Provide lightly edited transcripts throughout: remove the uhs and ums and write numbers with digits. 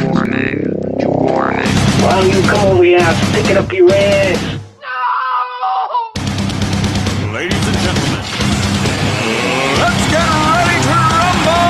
Warning. Warning. Why don't you come over here and stick it up your ass? Ladies and gentlemen, let's get ready to rumble!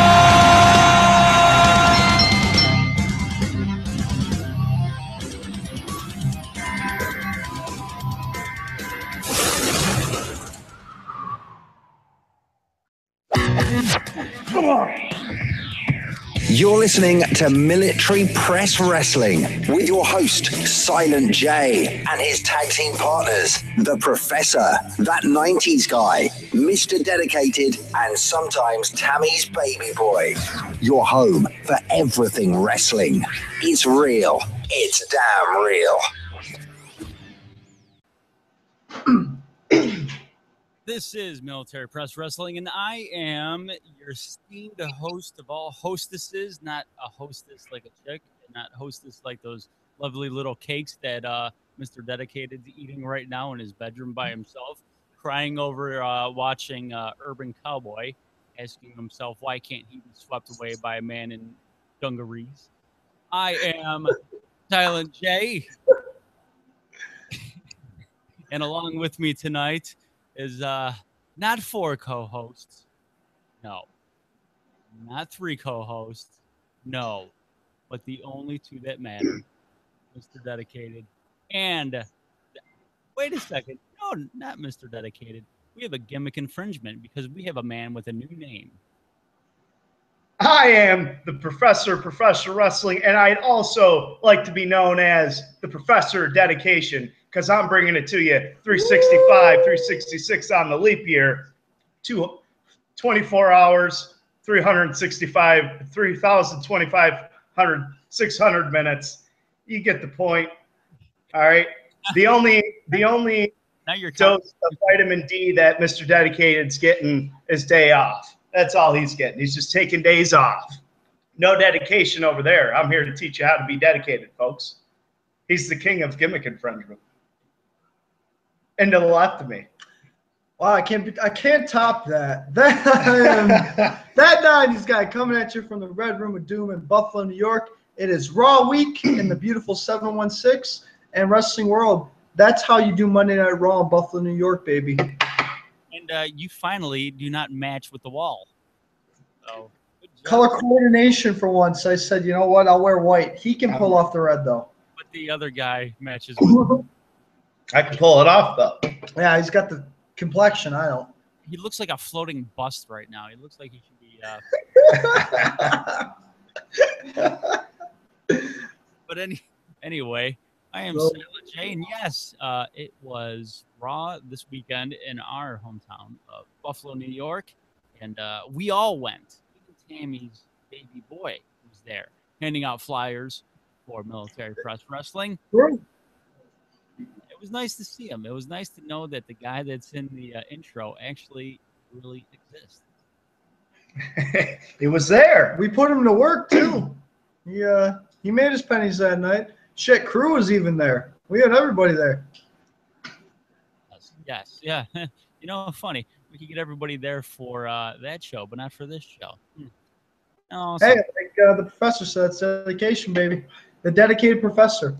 You're listening to Military Press Wrestling with your host, Silent J, and his tag team partners, The Professor, That 90s Guy, Mr. Dedicated, and sometimes Tammy's Baby Boy. Your home for everything wrestling. It's real. It's damn real. This is Military Press Wrestling, and I am your esteemed host of all hostesses, not a hostess like a chick, and not hostess like those lovely little cakes that Mr. Dedicated's eating right now in his bedroom by himself, crying over watching Urban Cowboy, asking himself why can't he be swept away by a man in dungarees. I am Silent J, and along with me tonight is not 4 co-hosts, no, not 3 co-hosts, no, but the only 2 that matter, Mr. Dedicated, and wait a second, no, not Mr. Dedicated, we have a gimmick infringement because we have a man with a new name. I am the Professor Wrestling, and I'd also like to be known as the Professor Dedication, because I'm bringing it to you 365, 366 on the leap year, 24 hours, 365, 3,250, 600 minutes. You get the point. All right. The only dose of vitamin D that Mr. Dedicated's getting is day off. That's all he's getting. He's just taking days off. No dedication over there. I'm here to teach you how to be dedicated, folks. He's the king of gimmick infringement. And to the left of me. Wow, I can't top that. That 90s guy coming at you from the Red Room of Doom in Buffalo, New York. It is Raw week in the beautiful 716 and Wrestling World. That's how you do Monday Night Raw in Buffalo, New York, baby. And you finally do not match with the wall. So, color coordination for once. I said, you know what? I'll wear white. He can pull off the red, though. But the other guy matches with I can pull it off, though. Yeah, he's got the complexion. I don't. He looks like a floating bust right now. He looks like he should be. But anyway, I am Silent J, and yes, it was Raw this weekend in our hometown of Buffalo, New York, and we all went. Even Tammy's baby boy was there, handing out flyers for Military Press Wrestling. Sure. It was nice to see him. It was nice to know that the guy that's in the intro actually really exists. He was there. We put him to work, too. He made his pennies that night. Shit, Crew was even there. We had everybody there. Yes, yeah. You know, funny. We could get everybody there for that show, but not for this show. No, hey, I think the professor said it's dedication, baby. The dedicated professor.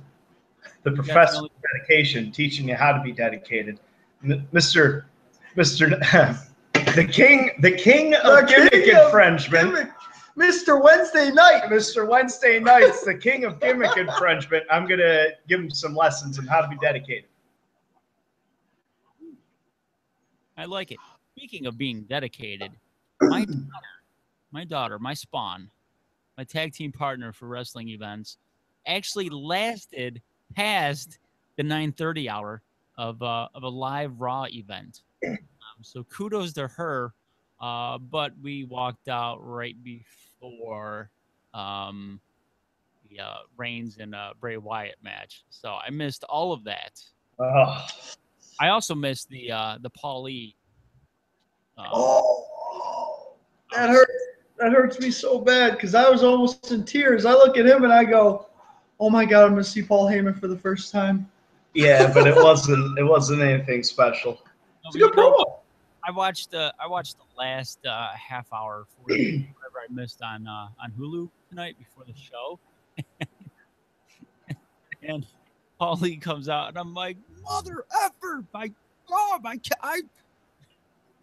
The Professor of Dedication, teaching you how to be dedicated. Mr. the king of gimmick infringement. Mr. Wednesday Night. Mr. Wednesday Night's the king of gimmick infringement. I'm going to give him some lessons on how to be dedicated. I like it. Speaking of being dedicated, my daughter, my spawn, my tag team partner for wrestling events, actually lasted past the 9:30 hour of a live Raw event. So kudos to her. But we walked out right before the Reigns and Bray Wyatt match. So I missed all of that. I also missed the Paulie. That hurts. That hurts me so bad because I was almost in tears. I look at him and I go, "Oh my God, I'm gonna see Paul Heyman for the first time." Yeah, but it wasn't anything special. It's a good promo. I watched the last half hour, 40, whatever I missed on Hulu tonight before the show, and Paulie comes out, and I'm like, mother effer, my God, I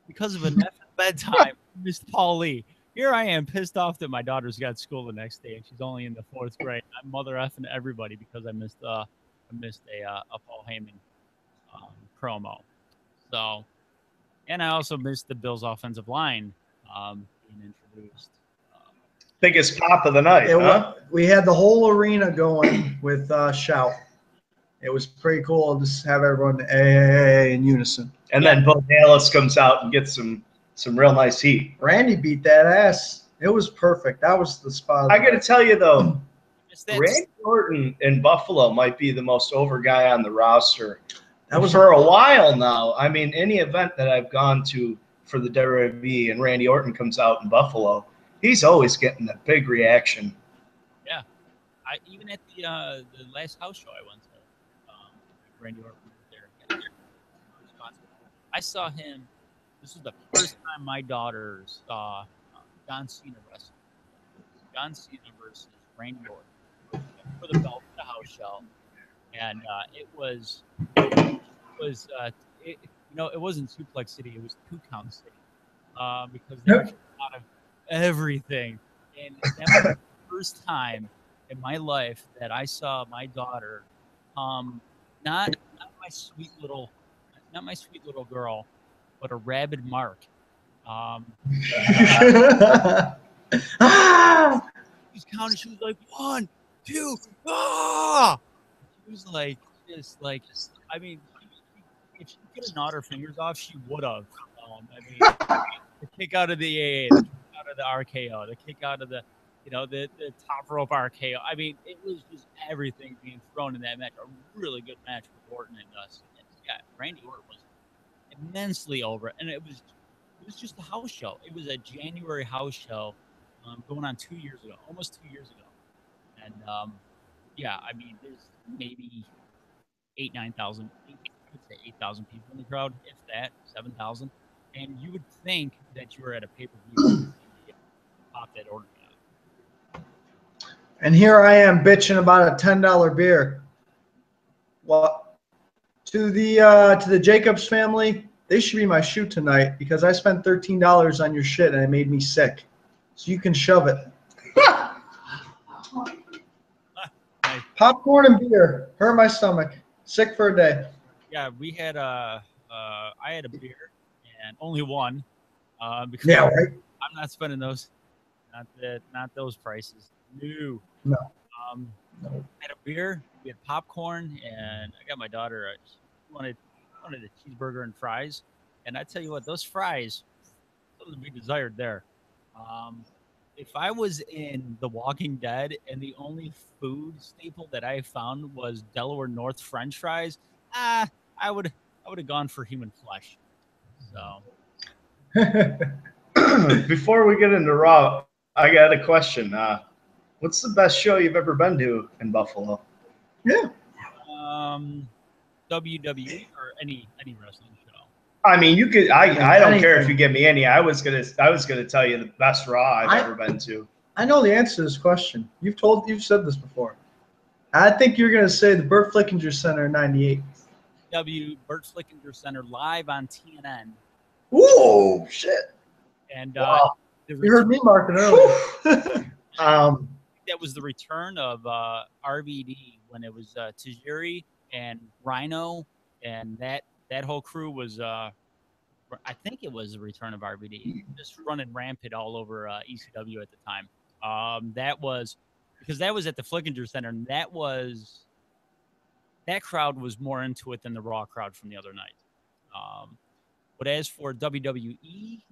because of a bedtime, I missed Paulie. Here I am, pissed off that my daughter's got school the next day, and she's only in the 4th grade. I'm mother effing everybody because I missed a Paul Heyman promo. So, and I also missed the Bills' offensive line being introduced. Biggest pop of the night, We had the whole arena going with shout. It was pretty cool to just have everyone in unison. And then Bo Dallas comes out and gets some real nice heat. Randy beat that ass. It was perfect. That was the spot. I got to tell you, though, Randy Orton in Buffalo might be the most over guy on the roster. That was for a while now. I mean, any event that I've gone to for the WWE and Randy Orton comes out in Buffalo, he's always getting a big reaction. Yeah. Even at the last house show I went to, Randy Orton was there. I saw him. This was the first time my daughter saw John Cena wrestle. John Cena versus Randy Orton for the belt for the house show, and it wasn't Suplex City, it was 2 Count City, because they were out of everything, and that was the first time in my life that I saw my daughter, not my sweet little girl, but a rabid Mark. She's counting. She was like 1, 2, ah! She was like, I mean, if she could have gnawed her fingers off, she would have. I mean, the kick out of the AA, the kick out of the RKO, the kick out of the top rope RKO. I mean, it was just everything being thrown in that match. A really good match with Orton and us. Yeah, Randy Orton was immensely over, and it was just a house show. It was a January house show going on 2 years ago, almost 2 years ago. And yeah, I mean, there's maybe 9,000, I would say 8,000 people in the crowd, if that, 7,000. And you would think that you were at a pay-per-view pop that order out. And here I am bitching about a $10 beer. Well, to the Jacobs family, they should be my shoe tonight because I spent $13 on your shit and it made me sick. So you can shove it. Popcorn and beer hurt my stomach. Sick for a day. Yeah, we had I had a beer and only one because yeah, right. I'm not spending those, not those prices. No. No. I had a beer, we had popcorn, and I got my daughter. She wanted a cheeseburger and fries, and I tell you what, those fries, something to be desired there. If I was in The Walking Dead and the only food staple that I found was Delaware North French fries, I would have gone for human flesh. So, before we get into Raw, I got a question. What's the best show you've ever been to in Buffalo? Yeah. WWE or any wrestling show. I mean, you could. I don't care if you give me any. I was gonna tell you the best Raw I've ever been to. I know the answer to this question. You've said this before. I think you're gonna say the Burt Flickinger Center in '98. Burt Flickinger Center live on TNN. Ooh, shit! And wow. You heard me marking earlier. That was the return of RVD when it was Tajiri and Rhino, and that whole crew was. I think it was the return of RVD, just running rampant all over ECW at the time. That was because that was at the Flickinger Center, and that crowd was more into it than the Raw crowd from the other night. But as for WWE,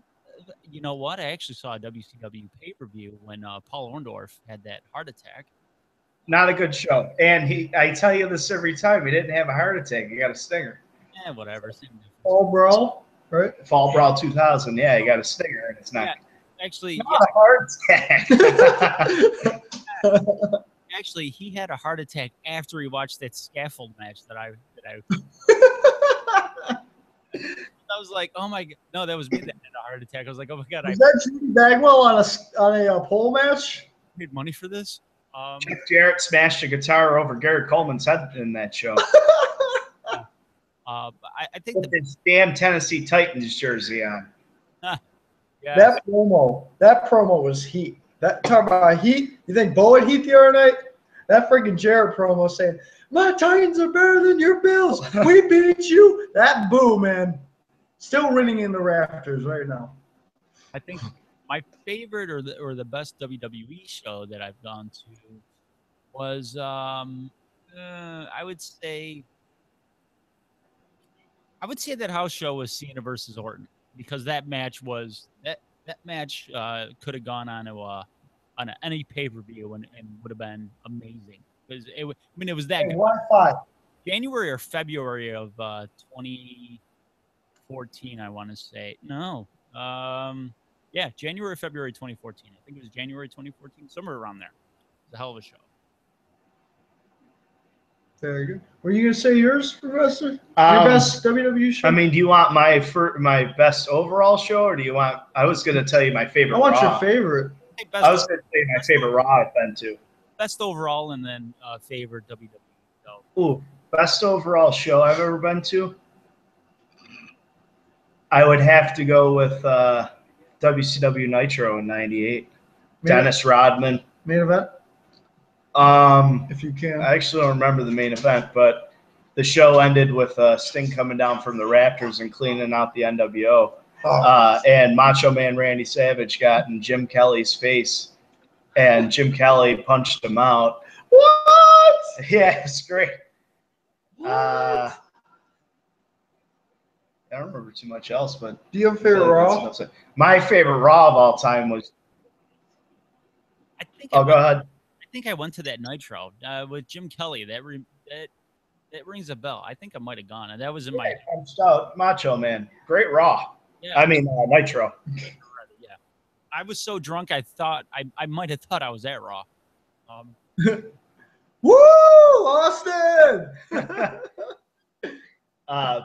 you know what? I actually saw a WCW pay-per-view when Paul Orndorff had that heart attack. Not a good show. And I tell you this every time, he didn't have a heart attack. He got a stinger. Yeah, whatever. Fall Brawl, right? Fall Brawl 2000. Yeah, he got a stinger, and it's not. Yeah, actually, not a heart attack. Actually, he had a heart attack after he watched that scaffold match that I I was like, oh my god, no, that was me that had a heart attack. I was like, oh my god, I Was that Judy Bagwell on a pole match? paid money for this. Jeff Jarrett smashed a guitar over Garrett Coleman's head in that show. I think With his damn Tennessee Titans jersey on. yeah, That promo was heat. That talk about heat. You think Bullet heat the other night? That freaking Jarrett promo saying, "My Titans are better than your Bills. We beat you." That boo, man, still ringing in the rafters right now. I think my favorite or the best WWE show that I've gone to was I would say that house show was Cena versus Orton, because that match was that match could have gone on any pay-per-view and would have been amazing, because it was that good. 1-5. January or February of 2014, I want to say. No. Yeah, January, February 2014. I think it was January 2014, somewhere around there. It's a hell of a show. Very good. Were you gonna say yours, Professor? Your best WWE show? I mean, do you want my best overall show, or do you want? I was gonna tell you my favorite. I want Raw. your favorite. Hey, I was gonna say my favorite Raw I've been to. best overall, and then favorite WWE. So Ooh, best overall show I've ever been to. I would have to go with WCW Nitro in '98. Dennis Rodman. Main event, if you can. I actually don't remember the main event, but the show ended with Sting coming down from the Raptors and cleaning out the NWO. And Macho Man Randy Savage got in Jim Kelly's face, and Jim Kelly punched him out. What? Yeah, it's great. I don't remember too much else, but Do you have a favorite Raw? my favorite Raw of all time was. I think Oh, go ahead. I think I went to that Nitro with Jim Kelly. That rings a bell. I think I might have gone, and that was in my Punched out Macho Man. Great Raw. yeah. I mean Nitro. Yeah, I was so drunk I thought I might have thought I was at Raw. Woo, Austin!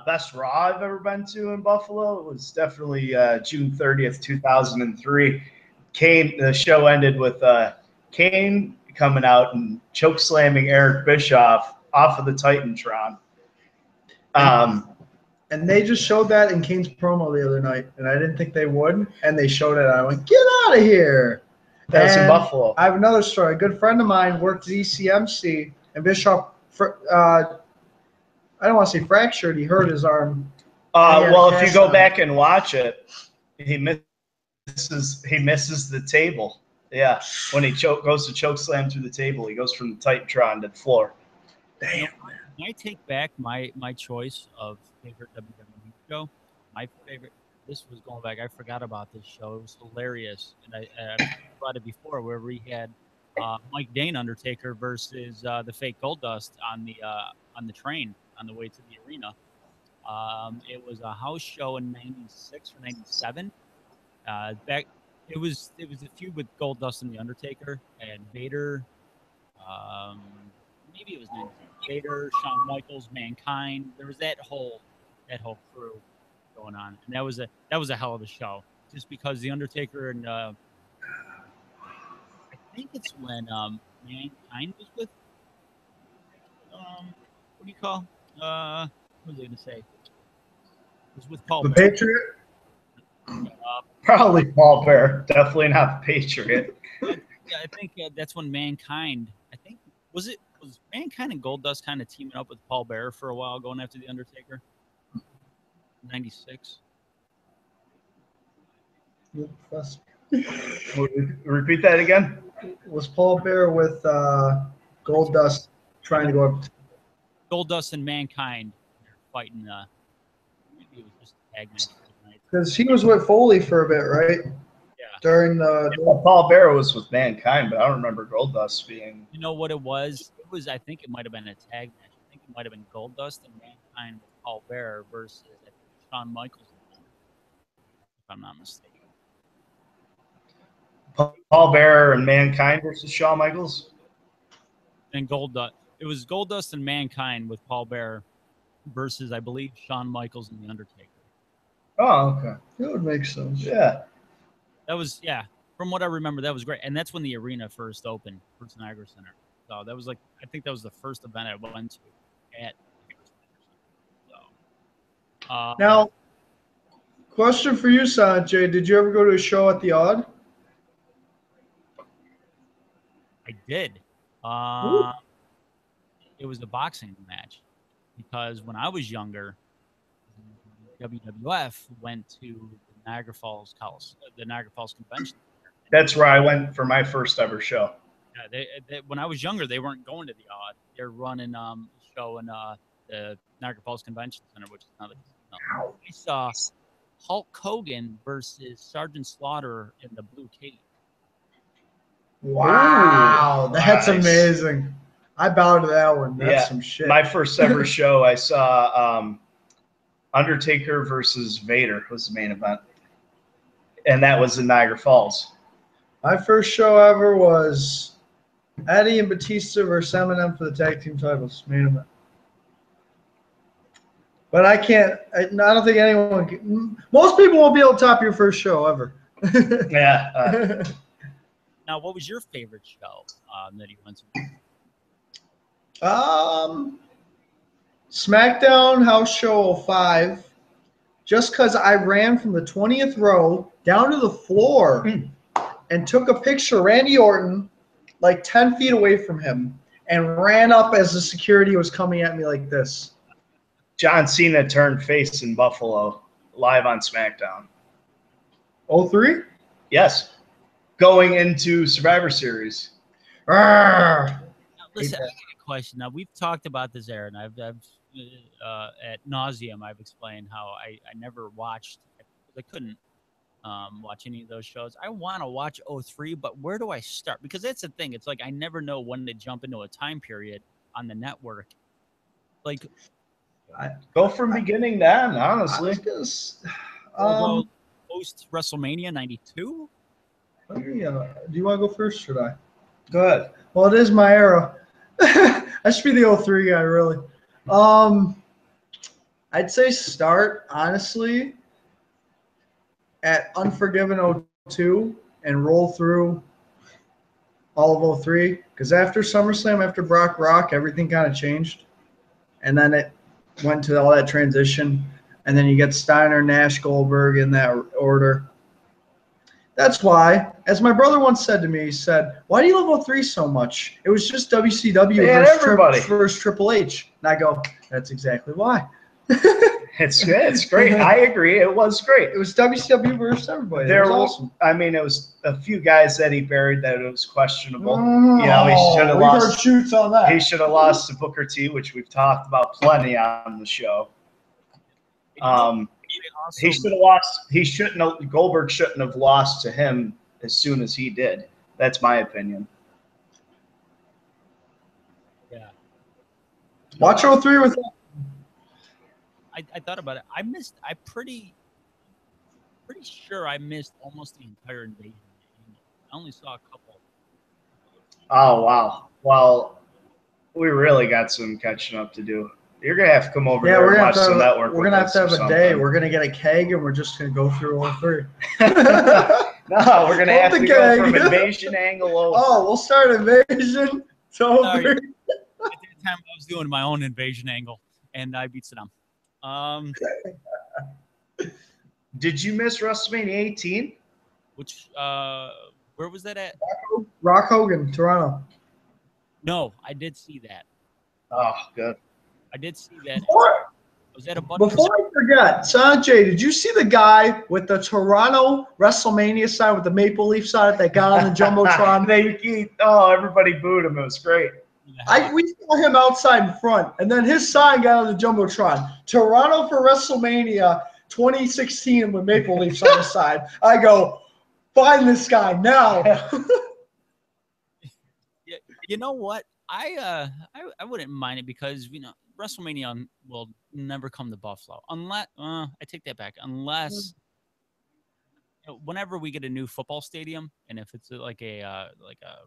Best Raw I've ever been to in Buffalo was definitely June 30th, 2003. Kane. The show ended with Kane coming out and choke slamming Eric Bischoff off of the Titantron. And they just showed that in Kane's promo the other night, and I didn't think they would. And they showed it. I went, "Get out of here!" That was in And Buffalo. I have another story. A good friend of mine worked at ECMC, and Bischoff, I don't want to say fractured. He hurt his arm. Well, if you cast go on. back and watch it, he misses the table. Yeah, when he goes to choke slam through the table, he goes from the Titantron to the floor. Damn. Can I take back my choice of favorite WWE show? My favorite. This was going back. I forgot about this show. It was hilarious, and I talked about it before, where we had Mike Dane Undertaker versus the fake Goldust on the train on the way to the arena. It was a house show in '96 or '97. It was a feud with Goldust and the Undertaker and Vader. Maybe it was Vader, Shawn Michaels, Mankind. There was that whole crew going on, and that was a hell of a show. Just because the Undertaker and I think it's when Mankind was with what do you call what was I gonna say? It was with Paul The Bearer. Patriot? Probably Paul Bear. Definitely not the Patriot. Yeah, I think that's when Mankind. I think was Mankind and Goldust kind of teaming up with Paul Bearer for a while, going after the Undertaker. '96. Repeat that again. Was Paul Bear with Goldust trying to go up? Goldust and Mankind fighting. Maybe it was just a tag match. Because he was with Foley for a bit, right? Yeah. During the Paul Bear was with Mankind, but I don't remember Goldust being. You know what it was? It was. I think it might have been a tag match. I think it might have been Goldust and Mankind with Paul Bearer versus I think, Shawn Michaels, if I'm not mistaken. Paul Bear and Mankind versus Shawn Michaels. And Goldust. It was Goldust and Mankind with Paul Bearer versus, I believe, Shawn Michaels and the Undertaker. Oh, okay. That would make sense. Yeah. That was, yeah, from what I remember, that was great. And that's when the arena first opened, First Niagara Center. So that was like, I think that was the first event I went to at First Niagara Center. So, Now, question for you, Sanjay. Did you ever go to a show at the Odd? I did. Ooh. It was a boxing match because when I was younger, WWF went to the Niagara Falls Convention Center. That's where I went for my first ever show. Yeah, they when I was younger, they weren't going to the Odd. They're running a show in the Niagara Falls Convention Center, which is another. I saw Hulk Hogan versus Sergeant Slaughter in the blue cage. Wow, Ooh, that's nice. amazing. I bow to that one. That's some shit. My first ever show, I saw Undertaker versus Vader was the main event, and that was in Niagara Falls. My first show ever was Eddie and Batista versus Eminem for the tag team titles, main event. But I can't. I don't think anyone can. Most people won't be able to top your first show ever. Yeah. Now, what was your favorite show that you went to? SmackDown House Show 05. Just because I ran from the 20th row down to the floor and took a picture of Randy Orton like 10 feet away from him and ran up as the security was coming at me like this. John Cena turned face in Buffalo live on SmackDown. 03? Yes. Going into Survivor Series. Arrgh. Now, listen, I got a question. Now, we've talked about this, Aaron. I've at nauseum, I've explained how I never watched. I couldn't watch any of those shows. I want to watch 03, but where do I start? Because that's the thing. It's like I never know when to jump into a time period on the network. Like, Go from beginning to end, honestly. Post WrestleMania '92. Do you want to go first, should I? Go ahead. Well, it is my era. I should be the 03 guy, really. I'd say start, honestly, at Unforgiven 02 and roll through all of 03. Because after SummerSlam, after Brock Rock, everything kind of changed. And then it went to all that transition. And then you get Steiner, Nash, Goldberg in that order. That's why, as my brother once said to me, he said, "Why do you love 03 so much? It was just WCW versus Triple H." And I go, "That's exactly why." It's great. I agree. It was great. It was WCW versus everybody. It was awesome. I mean, it was a few guys that he buried that it was questionable. Oh, You know, he should have lost. heard shoots on that. He should have lost to Booker T, which we've talked about plenty on the show. He should have lost. He shouldn't have. Goldberg shouldn't have lost to him as soon as he did. That's my opinion. Yeah. Watch 03 with I thought about it. I'm pretty sure I missed almost the entire invasion. I only saw a couple. Oh, wow. Well, we really got some catching up to do. You're going to have to come over here and watch some network. We're going to have to have a day. We're going to get a keg and we're just going to go through 03. No, we're going to have to go from invasion angle over. Oh, we'll start invasion. So At that time, I was doing my own invasion angle, and I beat Saddam. Did you miss WrestleMania 18? Which where was that at? Rock Hogan, Toronto. No, I did see that. Oh, good. I did see that. Was that a Before I forget, Sanjay, did you see the guy with the Toronto WrestleMania sign with the Maple Leaf sign that got on the Jumbotron? Everybody booed him. It was great. We saw him outside in front, and then his sign got on the Jumbotron. Toronto for WrestleMania 2016 with Maple Leafs on the side. I go, find this guy now. You know what? I wouldn't mind it because WrestleMania will never come to Buffalo unless I take that back. Unless whenever we get a new football stadium, and if it's like a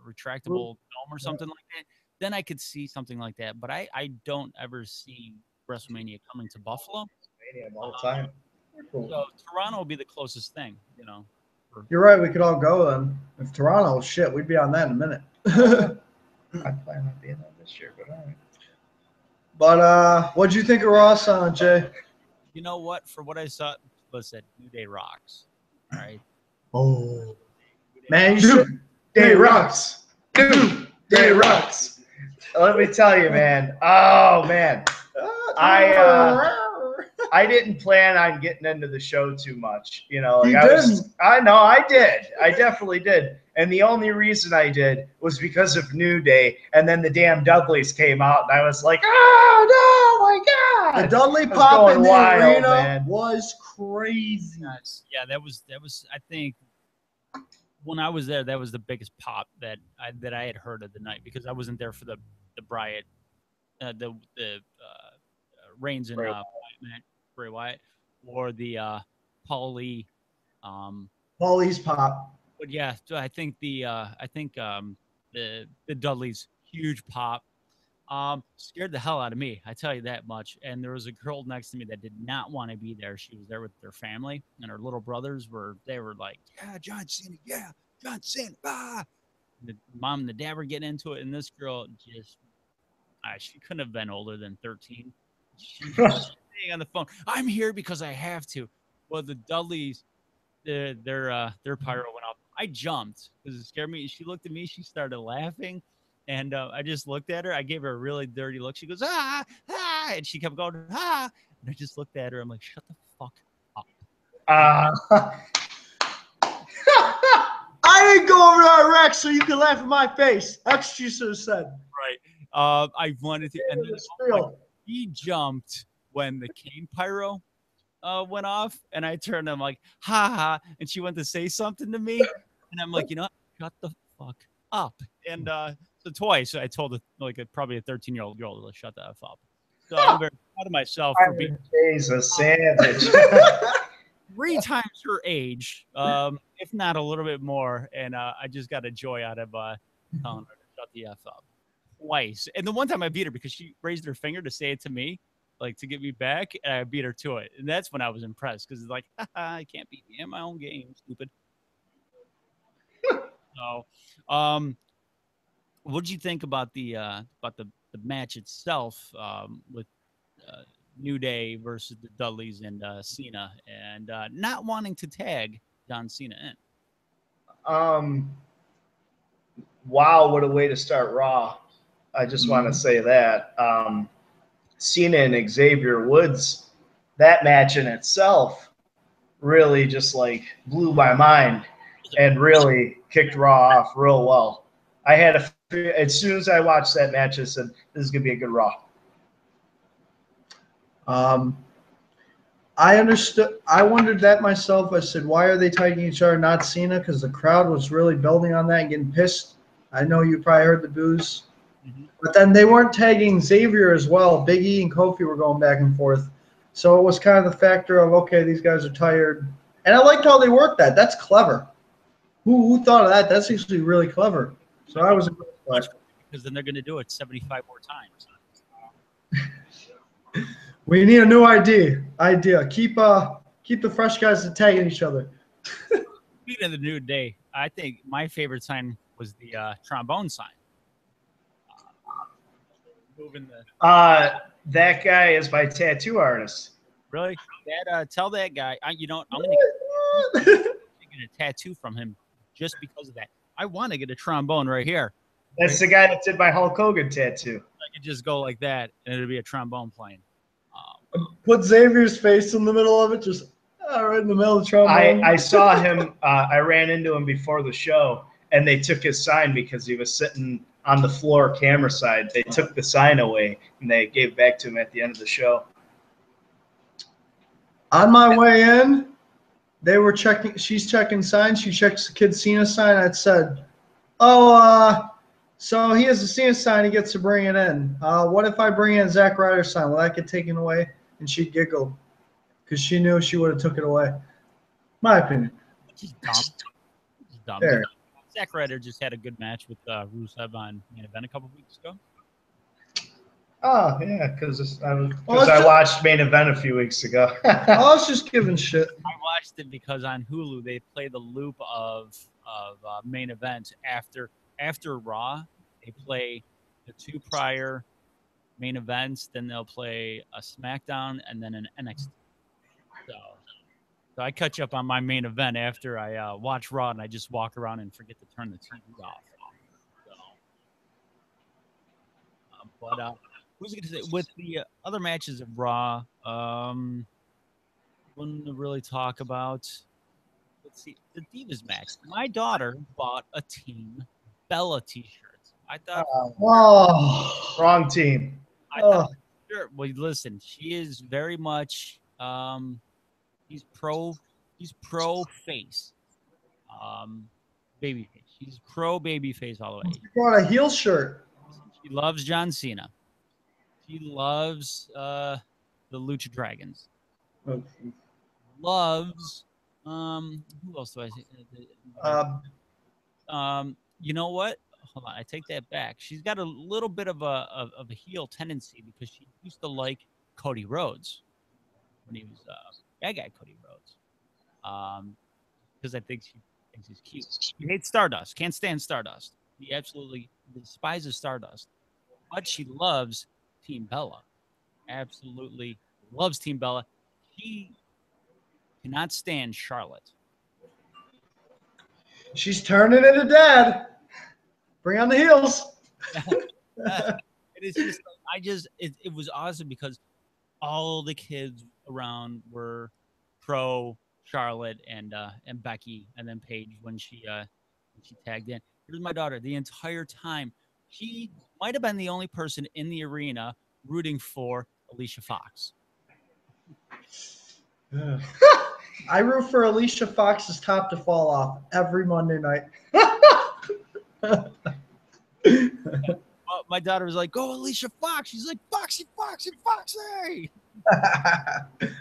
retractable dome or something like that, then I could see something like that. But I don't ever see WrestleMania coming to Buffalo. WrestleMania all the time. So Toronto will be the closest thing, you know. You're right. We could all go then. If Toronto, shit, we'd be on that in a minute. I plan on being on this year, but all right. But what'd you think of Ross on Jay? You know what? For what I saw, listen, New Day rocks. All right. Oh, man, you should. Day rocks. Dude, Day rocks. Let me tell you, man. Oh, man. I didn't plan on getting into the show too much. You know, like I did. I definitely did. And the only reason I did was because of New Day. And then the damn Dudleys came out, and I was like, oh, no, my God. The Dudley pop in the arena man. was crazy. Yeah, that was. I think when I was there, that was the biggest pop that I had heard of the night, because I wasn't there for the Bryant, the Reigns and Bray Wyatt, or the Paulie. Paulie's pop. But yeah, so I think the Dudleys huge pop scared the hell out of me. I tell you that much. And there was a girl next to me that did not want to be there. She was there with their family, and her little brothers were like, yeah, John Cena, yeah, John Cena, ah. The mom and the dad were getting into it, and this girl just she couldn't have been older than 13. She was saying on the phone, I'm here because I have to. Well, the Dudleys, their pyro went off. I jumped because it scared me. She looked at me. She started laughing. And I just looked at her. I gave her a really dirty look. She goes, ah, ah. And she kept going, ah. And I just looked at her. I'm like, shut the fuck up. I didn't go over to Iraq so you can laugh in my face. That's what you should have said. Right. I wanted to. And then he jumped when the cane pyro went off. And I turned. I'm like, ha ha. And she went to say something to me. And I'm like, you know what? Shut the fuck up. And so twice I told probably a 13-year-old girl to shut the F up. So I'm very proud of myself for being a savage. 3 times her age, if not a little bit more. And I just got a joy out of telling her to shut the F up twice. And the one time I beat her because she raised her finger to say it to me, like to get me back, and I beat her to it. And that's when I was impressed, because it's like, I can't beat me in my own game, stupid. So, what did you think about the match itself with New Day versus the Dudleys and Cena, and not wanting to tag John Cena in? Wow, what a way to start Raw. I just want to say that. Cena and Xavier Woods, that match in itself really just like blew my mind and really kicked Raw off real well. I had as soon as I watched that match, I said, this is going to be a good Raw. I understood. I wondered that myself. I said, why are they tagging each other, not Cena? Because the crowd was really building on that and getting pissed. I know you probably heard the boos. Mm-hmm. But then they weren't tagging Xavier as well. Big E and Kofi were going back and forth. So it was kind of the factor of, okay, these guys are tired. And I liked how they worked that. That's clever. Who thought of that? That's actually really clever. So I was impressed. Because then they're going to do it 75 more times. We need a new idea. Keep the fresh guys tagging each other. Speaking of the New Day, I think my favorite sign was the trombone sign. Moving the. That guy is my tattoo artist. Really? Dad, tell that guy. I'm going to get a tattoo from him just because of that. I want to get a trombone right here. That's the guy that did my Hulk Hogan tattoo. I could just go like that, and it'll be a trombone playing. Put Xavier's face in the middle of it, just right in the middle of the trombone. I saw him. I ran into him before the show, and they took his sign because he was sitting on the floor camera side. They took the sign away, and they gave it back to him at the end of the show. On my way in, they were checking. She's checking signs. She checks the kid Cena sign. That said, so he has a Cena sign. He gets to bring it in. What if I bring in a Zack Ryder sign? Will that get taken away? And she giggled because she knew she would have took it away. My opinion. Just dumb. Zack Ryder just had a good match with Rusev on main event a couple weeks ago. Oh, yeah, because Well, I it's watched Main Event a few weeks ago. I was just giving shit. I watched it because on Hulu they play the loop of main events after Raw. They play the 2 prior main events, then they'll play a SmackDown and then an NXT. So I catch up on my main event after I watch Raw, and I just walk around and forget to turn the TV off. So, who's going to say with the other matches of Raw? One to really talk about. Let's see, the Divas match. My daughter bought a Team Bella T-shirt. I thought, Oh, Wrong team. I thought, sure. Well, listen, she is very much. He's pro face. Babyface. She's pro babyface all the way. you bought a heel shirt. She loves John Cena. She loves the Lucha Dragons. Loves who else do I say? You know what? Hold on, I take that back. She's got a little bit of a heel tendency because she used to like Cody Rhodes when he was bad guy Cody Rhodes. Because I think she thinks he's cute. She hates Stardust. Can't stand Stardust. He absolutely despises Stardust. But she loves Team Bella. Absolutely loves Team Bella. She cannot stand Charlotte. She's turning into dad. Bring on the heels. It is just, it was awesome because all the kids around were pro Charlotte and Becky, and then Paige when she tagged in. Here's my daughter. The entire time, she might have been the only person in the arena rooting for Alicia Fox. I root for Alicia Fox's top to fall off every Monday night. My daughter was like, "Go Alicia Fox!" She's like, "Foxy, Foxy, Foxy!"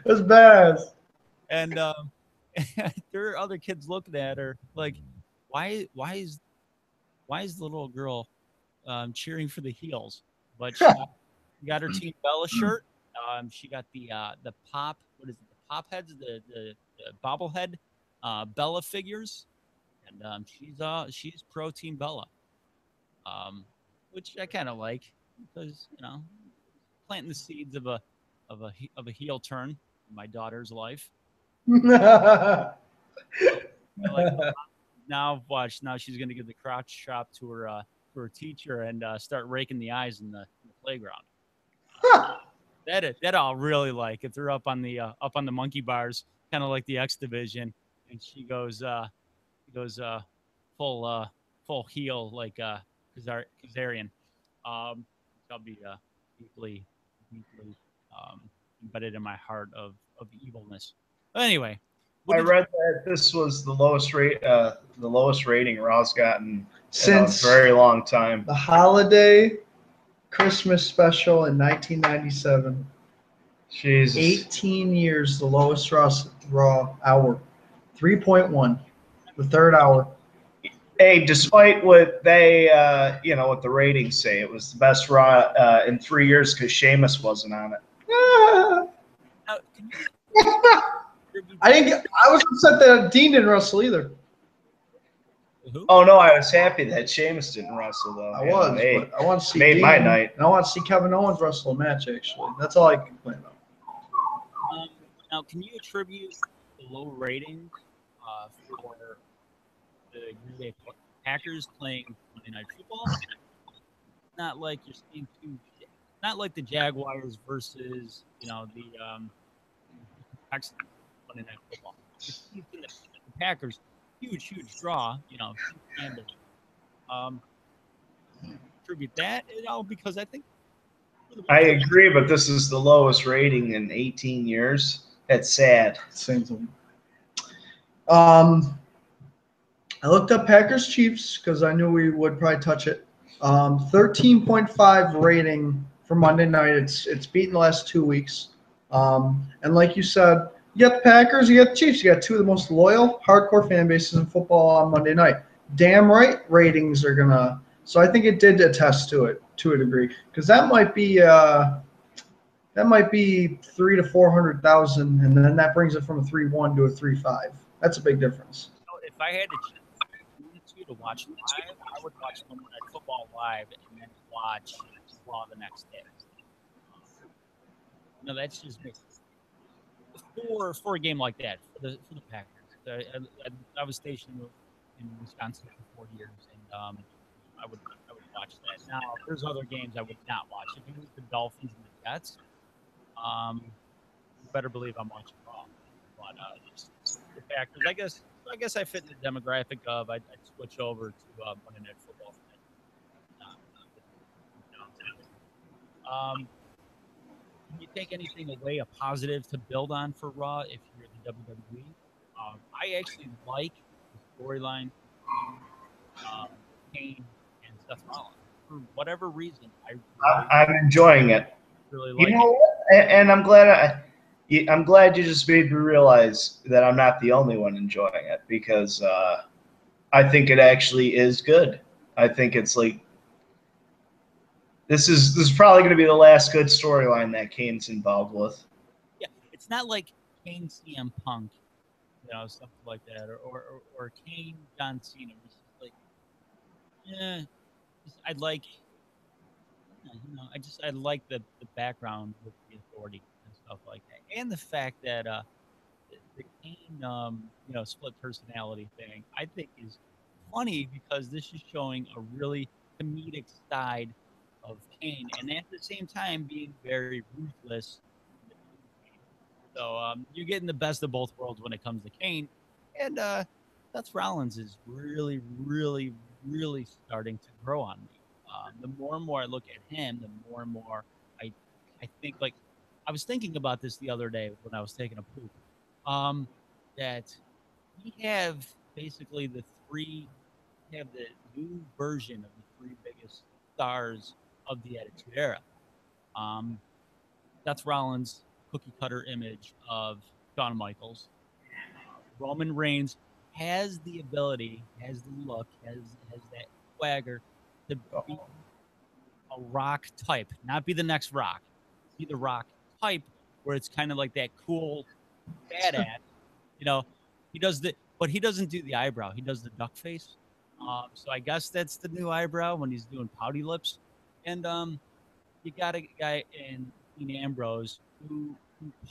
That's bad. And there are other kids looking at her like, "Why is the little girl cheering for the heels?" But she got her Team Bella shirt. She got the pop. What is it? The pop heads, the bobblehead Bella figures, and she's pro Team Bella. Which I kind of like because planting the seeds of a heel turn in my daughter's life. I like now she's gonna give the crotch chop to her teacher and start raking the eyes in the playground. That I'll really like if they're up on the monkey bars, kind of like the X Division, and she goes full heel like Kazarian. I'll be deeply embedded in my heart of evilness. But anyway, I read that this was the lowest rating Raw's gotten Since in a very long time. the holiday Christmas special in 1997. Jesus. 18 years, the lowest Raw hour. 3.1, the third hour. Hey, despite what they, what the ratings say, it was the best Raw in 3 years because Sheamus wasn't on it. I was upset that Dean didn't wrestle either. Who? Oh no, I was happy that Sheamus didn't wrestle though. I was, but I want to see made Dean, my night. and I want to see Kevin Owens wrestle a match. Actually, that's all I can complain about. Now, can you attribute the low rating for the Green Bay Packers playing Monday Night Football? Not like you're seeing not like the Jaguars versus the Texans Monday Night Football. The Packers, huge draw. Attribute that because I think. I agree, but this is the lowest rating in 18 years. That's sad. Same thing. I looked up Packers Chiefs because I knew we would probably touch it. 13.5 rating for Monday night. It's beaten the last 2 weeks. And like you said, you got the Packers, you got the Chiefs. You got two of the most loyal, hardcore fan bases in football on Monday night. Damn right ratings are going to So I think it did attest to it to a degree, because that might be 300 to 400,000, and then that brings it from a 3-1 to a 3-5. That's a big difference. So if I had to choose between the two to watch live, I would watch Monday Night Football live and then watch Raw the next day. No, that's just me. For a game like that, for the Packers. I was stationed in Wisconsin for 4 years, and I would watch that. Now, there's other games I would not watch. If it was the Dolphins and the Jets, you better believe I'm watching Raw. But just the Packers, I guess I fit in the demographic of I'd switch over to Monday Night Football. Can you take anything away, a positive to build on for Raw if you're the WWE? I actually like the storyline between Kane and Seth Rollins. For whatever reason, I'm enjoying it. Really like You know what? And I'm glad you just made me realize that I'm not the only one enjoying it, because I think it actually is good. I think it's like this is probably going to be the last good storyline that Kane's involved with. Yeah, it's not like Kane CM Punk, something like that, or Kane John Cena. It's just like, I'd like, I like the background with the Authority and stuff like that, and the fact that the Kane split personality thing I think is funny, because this is showing a really comedic side of Kane, and at the same time being very ruthless. So you're getting the best of both worlds when it comes to Kane, and Seth Rollins is really, really, really starting to grow on me. The more and more I look at him, the more and more I think, like, I was thinking about this the other day when I was taking a poop, that we have basically the new version of the three biggest stars of the Attitude Era. Seth Rollins, cookie cutter image of Shawn Michaels. Roman Reigns has the ability, has the look, has that swagger to be a Rock type, not be the next Rock, be the Rock type, where it's kind of like that cool badass. But he doesn't do the eyebrow. He does the duck face. So I guess that's the new eyebrow when he's doing pouty lips. And you got a guy in Dean Ambrose who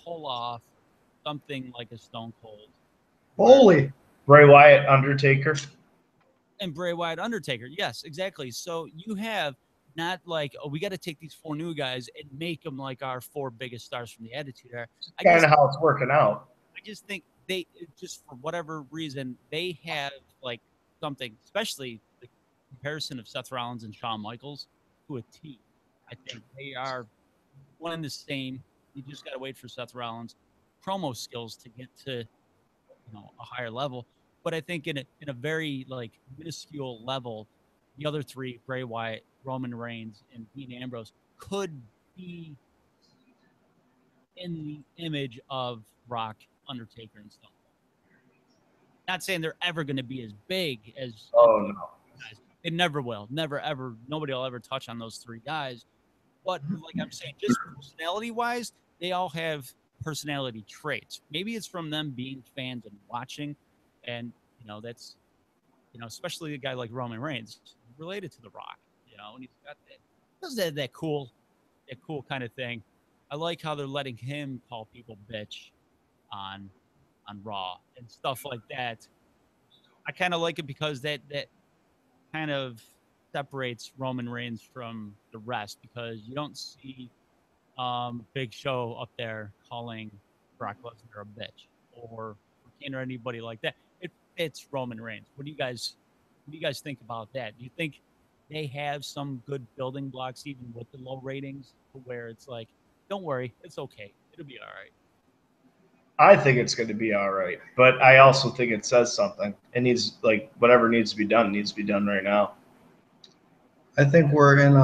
pull off something like a Stone Cold. Holy. Bray Wyatt, Undertaker. And Bray Wyatt, Undertaker. Yes, exactly. So you have not like, we got to take these four new guys and make them like our four biggest stars from the Attitude Era. Kind of how it's working out. I just think they, just for whatever reason, they have like something, especially the comparison of Seth Rollins and Shawn Michaels to a T. I think they are one and the same. You just got to wait for Seth Rollins' promo skills to get to a higher level. But I think in a very like minuscule level, the other three, Bray Wyatt, Roman Reigns, and Dean Ambrose, could be in the image of Rock, Undertaker, and Stone. Not saying they're ever going to be as big as no. Guys. It never will. Never, ever. Nobody will ever touch on those three guys. But like I'm saying, just personality-wise, they all have personality traits. Maybe it's from them being fans and watching. And, that's, especially a guy like Roman Reigns, related to The Rock, and he's got that cool kind of thing. I like how they're letting him call people bitch on Raw and stuff like that. I kind of like it because that kind of separates Roman Reigns from the rest, because you don't see Big Show up there calling Brock Lesnar a bitch or Kane or anybody like that. It's Roman Reigns. What do you guys think about that? Do you think they have some good building blocks even with the low ratings, where it's like, don't worry, it's okay, it'll be all right? I think it's going to be all right, but I also think it says something. It needs, like, whatever needs to be done needs to be done right now. I think we're in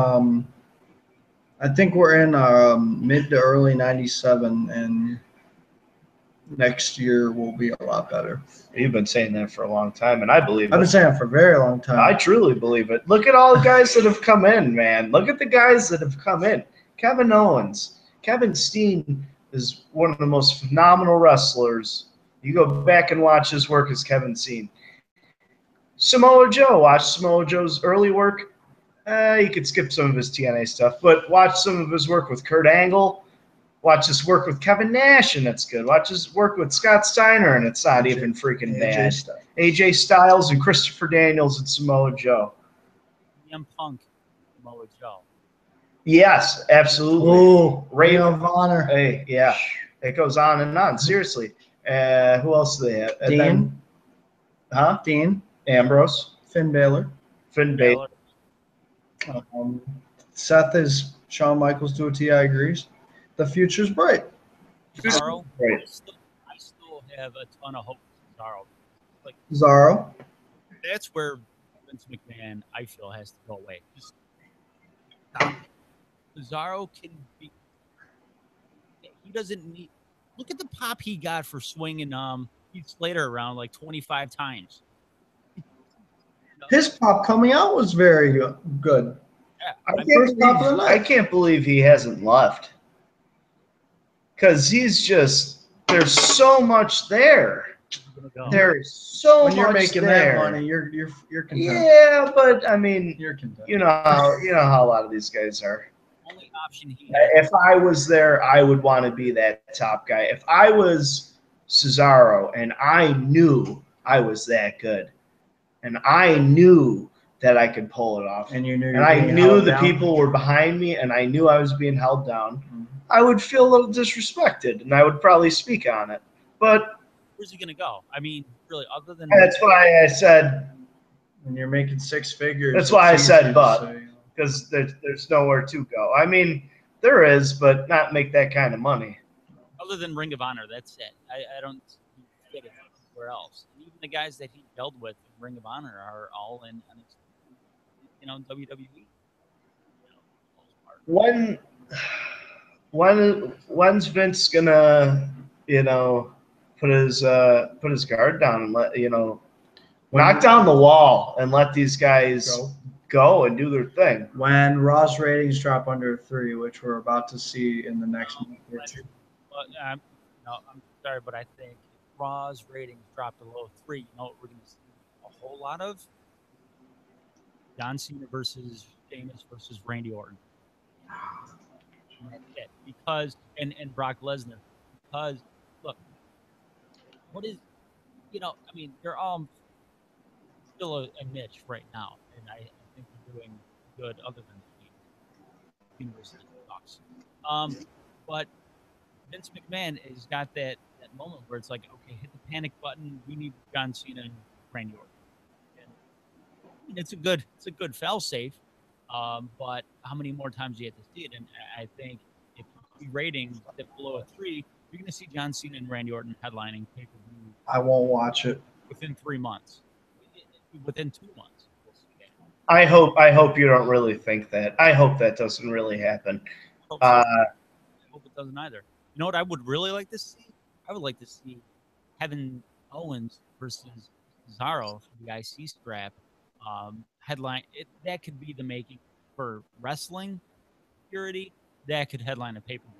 mid to early '97, and next year will be a lot better. You've been saying that for a long time, and I believe I've been it. saying it for a very long time. I truly believe it. Look at all the guys that have come in, man. Look at the guys that have come in. Kevin Owens. Kevin Steen is one of the most phenomenal wrestlers. You go back and watch his work as Kevin Steen. Samoa Joe. Watch Samoa Joe's early work. You could skip some of his TNA stuff, but watch some of his work with Kurt Angle. Watch his work with Kevin Nash, and it's good. Watch his work with Scott Steiner, and it's not even freaking bad. AJ Styles and Christopher Daniels and Samoa Joe. CM Punk, Samoa Joe. Yes, absolutely. Oh, Ring of Honor. Hey, yeah. It goes on and on. Seriously. Who else do they have? And Dean. Huh? Dean. Ambrose. Finn Balor. Finn Balor. Seth is Shawn Michaels to a T. I agrees. The future's bright. Cesaro. Right. I still have a ton of hope for Cesaro. Like Cesaro. that's where Vince McMahon, I feel, has to go away. Just stop. Cesaro can be. He doesn't need. Look at the pop he got for swinging Heath Slater around like 25 times. His pop coming out was very good. Yeah, I can't believe he hasn't left. Because he's just, there's so much there. There's so when you're much making there. that money, you're content. Yeah, but I mean, You're content. you know how a lot of these guys are. only option he has. If I was there, I would want to be that top guy. If I was Cesaro and I knew I was that good, and I knew that I could pull it off, And you knew. and I knew the people were behind me, and I knew I was being held down, I would feel a little disrespected, and I would probably speak on it. But Where's he gonna go? I mean, really, other than that's why I said, When you're making six figures. That's why I it's said easy to but. say. because there's nowhere to go. I mean, there is, but not make that kind of money. other than Ring of Honor, that's it. I don't fit it anywhere else. And even the guys that he dealt with in Ring of Honor are all in WWE. When's Vince gonna, put his guard down and let knock down the wall and let these guys go and do their thing? When Raw's ratings drop under 3, which we're about to see in the next month or two. But I'm sorry, but I think if Raw's ratings drop below 3, you know what we're going to see a whole lot of? John Cena versus Sheamus versus Randy Orton. And that's it. Because and Brock Lesnar. Because look, what is they're all still a niche right now, and I think they're doing good other than the University Bucks. But Vince McMahon has got that moment where it's like, okay, hit the panic button. We need John Cena and Randy Orton. And it's a good fail safe. But how many more times do you have to see it? And I think if you see ratings dip below a 3, you're going to see John Cena and Randy Orton headlining pay-per-view. I won't watch it. Within 3 months. Within 2 months. We'll see that. I hope you don't really think that. I hope that doesn't really happen. I hope it doesn't either. You know what I would really like to see? I would like to see Kevin Owens versus Cesaro for the IC strap headline. That could be the making for wrestling purity. That could headline a pay-per-view.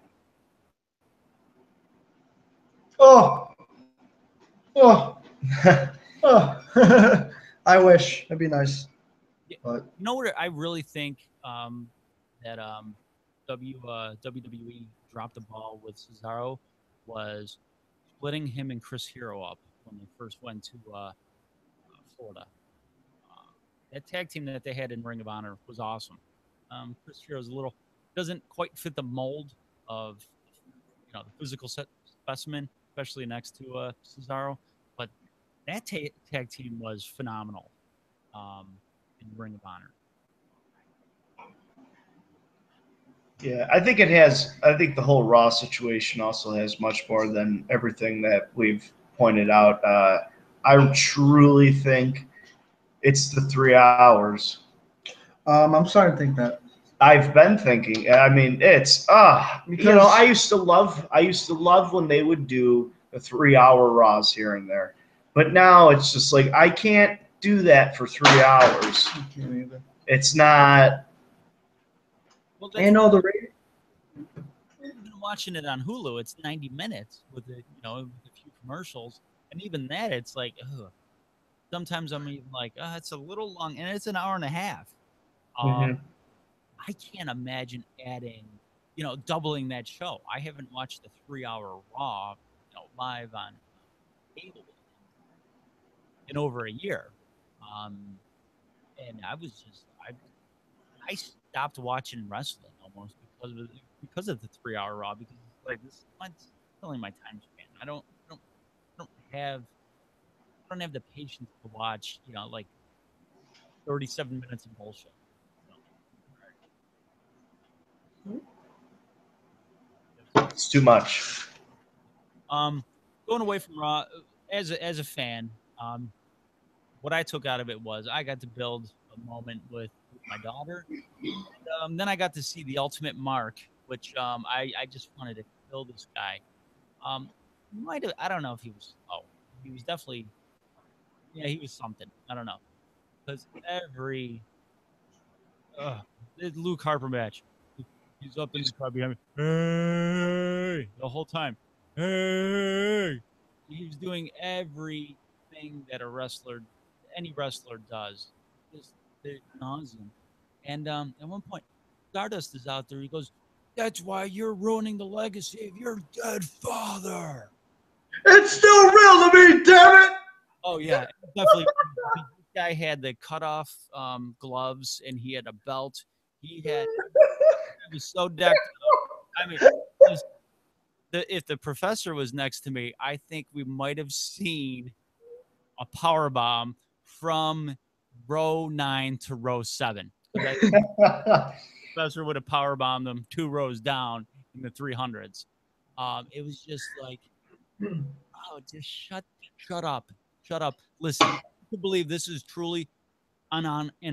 Oh. I wish. That'd be nice. But You know what I really think that WWE dropped the ball with Cesaro was splitting him and Chris Hero up when they first went to Florida. That tag team that they had in Ring of Honor was awesome. Chris Hero's doesn't quite fit the mold of the physical specimen, especially next to Cesaro. But that tag team was phenomenal in Ring of Honor. Yeah, I think the whole Raw situation also has much more than everything that we've pointed out. I truly think it's the 3 hours. I'm starting to think that. I've been thinking. I mean, it's Because- I used to love when they would do the 3-hour Raws here and there. But now it's just like I can't do that for 3 hours. I can't either. It's not. Well, And all the rating. watching it on Hulu, it's 90 minutes with with a few commercials, and even that, it's like, ugh. Sometimes I'm even like, it's a little long, and it's an hour and a half. I can't imagine adding, doubling that show. I haven't watched the 3-hour Raw, live on cable in over a year, and I was just, I stopped watching wrestling almost because of the 3-hour Raw, because it's like, this is filling my time span. I don't have the patience to watch, like 37 minutes of bullshit. It's too much. Going away from Raw, as a fan, what I took out of it was I got to build a moment with my daughter. And, then I got to see the Ultimate Mark, which I just wanted to kill this guy. I don't know if he was. Oh, he was definitely. Yeah, he was something. I don't know, because the Luke Harper match, he's up in the crowd behind me, hey, the whole time, hey. He was doing everything that any wrestler does, just nauseam. And at one point, Stardust is out there. He goes, "That's why you're ruining the legacy of your dead father." It's still real to me, damn it! Oh yeah, definitely. This guy had the cutoff gloves, and he had a belt. It was so decked up. I mean, if the professor was next to me, I think we might have seen a power bomb from row 9 to row 7. The professor would have power bombed them 2 rows down in the 300s. It was just like, just shut up. Shut up. Listen, I believe this is truly and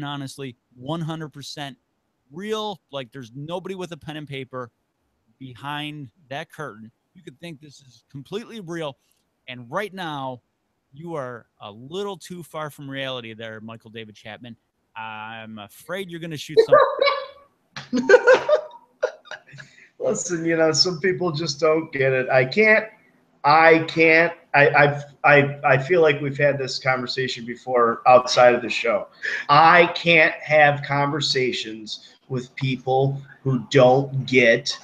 honestly 100% real. Like, there's nobody with a pen and paper behind that curtain. You could think this is completely real. And right now, you are a little too far from reality there, Michael David Chapman. I'm afraid you're going to shoot something. Listen, some people just don't get it. I feel like we've had this conversation before outside of the show. I can't have conversations with people who don't get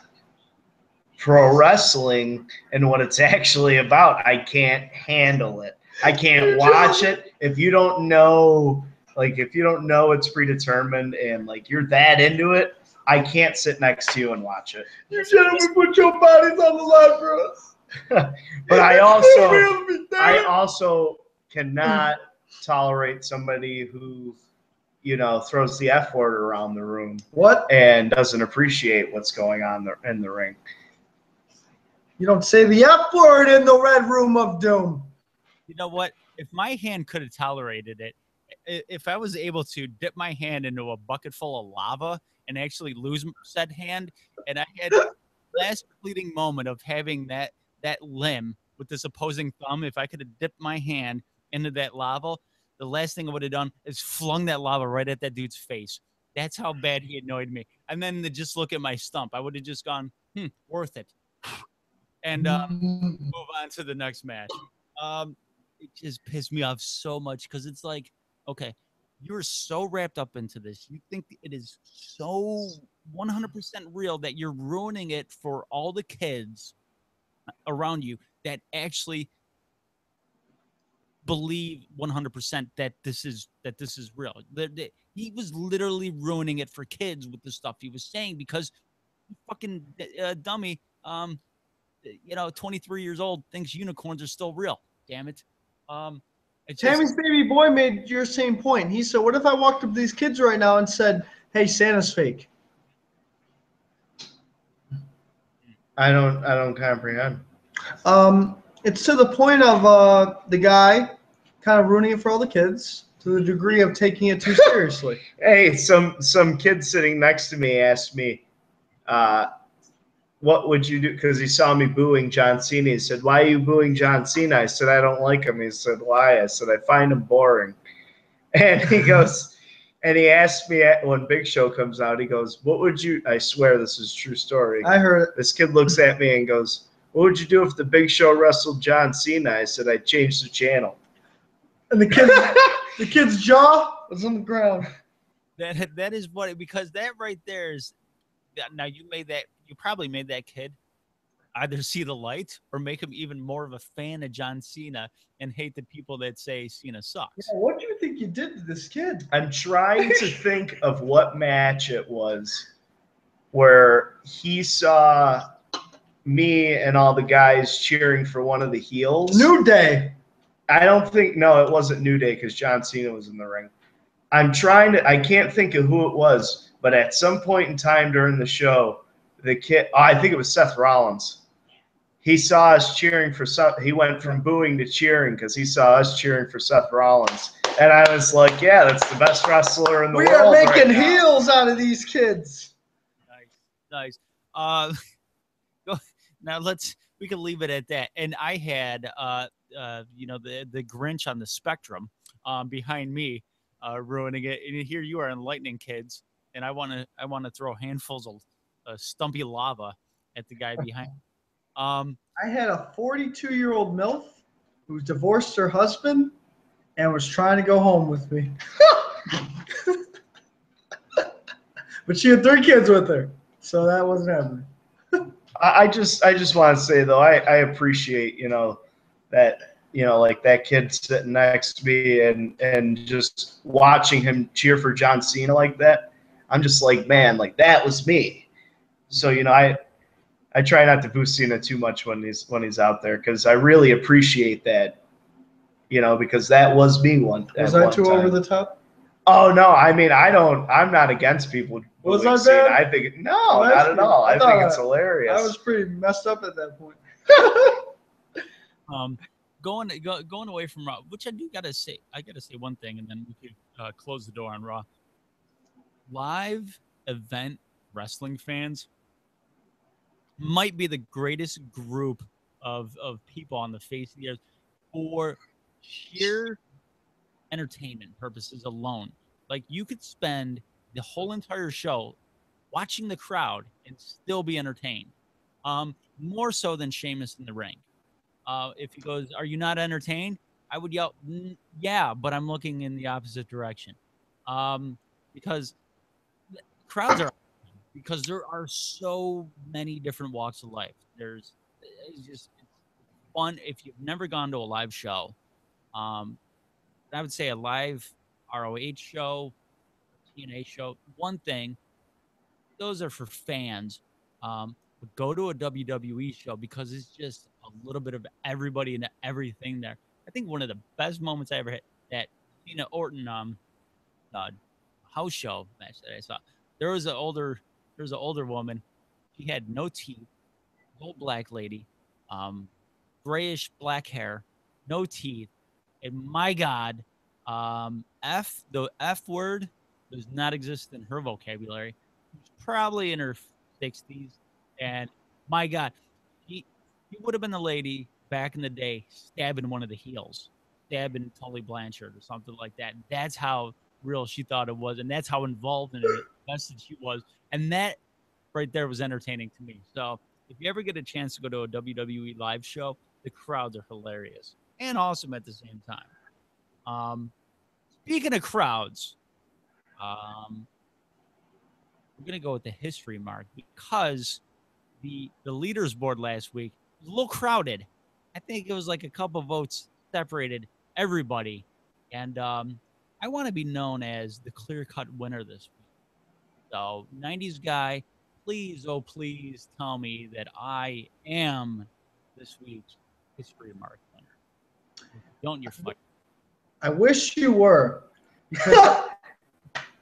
pro wrestling and what it's actually about. I can't handle it. I can't watch it. If you don't know it's predetermined and like you're that into it, I can't sit next to you and watch it. You gentlemen put your bodies on the line for us. But I also cannot tolerate somebody who, throws the F word around the room. What? And doesn't appreciate what's going on in the ring. You don't say the F word in the Red Room of Doom. You know what? If my hand could have tolerated it, if I was able to dip my hand into a bucket full of lava and actually lose said hand, and I had the last fleeting moment of having that limb with this opposing thumb, if I could have dipped my hand into that lava, the last thing I would have done is flung that lava right at that dude's face. That's how bad he annoyed me. And then to just look at my stump, I would have just gone, worth it. And move on to the next match. It just pissed me off so much because it's like, okay, you're so wrapped up into this. You think it is so 100% real that you're ruining it for all the kids around you that actually believe 100% that this is real. He was literally ruining it for kids with the stuff he was saying because fucking dummy, 23 years old, thinks unicorns are still real. Damn it. Tammy's baby boy made your same point. He said, what if I walked up to these kids right now and said, hey, Santa's fake? I don't comprehend. It's to the point of the guy kind of ruining it for all the kids to the degree of taking it too seriously. Hey, some kid sitting next to me asked me, what would you do? Because he saw me booing John Cena. He said, why are you booing John Cena? I said, I don't like him. He said, why? I said, I find him boring. And he goes, and he asked me when Big Show comes out, he goes, what would you, I swear this is a true story. I heard it. This kid looks at me and goes, what would you do if the Big Show wrestled John Cena? I said, I'd change the channel. And the kid's jaw was on the ground. That is what, because that right there is, now you probably made that kid either see the light or make him even more of a fan of John Cena and hate the people that say Cena sucks. Yeah, what do you think you did to this kid? I'm trying to think of what match it was where he saw me and all the guys cheering for one of the heels. New Day. I don't think, no, it wasn't New Day because John Cena was in the ring. I can't think of who it was, but at some point in time during the show, the kid, I think it was Seth Rollins. He saw us cheering for Seth. He went from booing to cheering because he saw us cheering for Seth Rollins. And I was like, yeah, that's the best wrestler in the world. We are making right heels out of these kids. Nice. Now we can leave it at that. And I had, the Grinch on the spectrum behind me ruining it. And here you are enlightening kids. And I want to throw handfuls of stumpy lava at the guy behind. I had a 42-year-old MILF who divorced her husband and was trying to go home with me. But she had 3 kids with her, so that wasn't happening. I just want to say though, I appreciate, that, like that kid sitting next to me and just watching him cheer for John Cena like that. I'm just like, man, like that was me. So, I try not to boost Cena too much when he's out there because I really appreciate that, because that was me one. Was I too over the top? Oh no, I mean I'm not against people. Was I Cena. bad? I think no, not at all. I think it's hilarious. I was pretty messed up at that point. Going away from Raw, which I gotta say one thing, and then we could close the door on Raw. Live event wrestling fans might be the greatest group of people on the face of the earth for sheer entertainment purposes alone. Like, you could spend the whole entire show watching the crowd and still be entertained. More so than Sheamus in the ring. If he goes, "Are you not entertained?" I would yell, "Yeah," but I'm looking in the opposite direction. Because crowds are, because there are so many different walks of life. It's fun. If you've never gone to a live show, I would say a live ROH show, TNA show. One thing, those are for fans. But go to a WWE show because it's just a little bit of everybody and everything there. I think one of the best moments I ever had, that Cena Orton house show match that I saw. There was an older woman. She had no teeth, old black lady, grayish black hair, no teeth. And my God, the F word does not exist in her vocabulary. She's probably in her 60s. And my God, he would have been the lady back in the day stabbing one of the heels, stabbing Tully Blanchard or something like that. That's how real she thought it was. And that's how involved in it invested she was. And that right there was entertaining to me. So if you ever get a chance to go to a WWE live show, the crowds are hilarious and awesome at the same time. Speaking of crowds, we're going to go with the history mark because the leaders board last week was a little crowded. I think it was like a couple votes separated everybody. And I want to be known as the clear-cut winner this week. So, 90s guy, please, oh please tell me that I am this week's history mark winner. Don't you're fucking. I wish you were,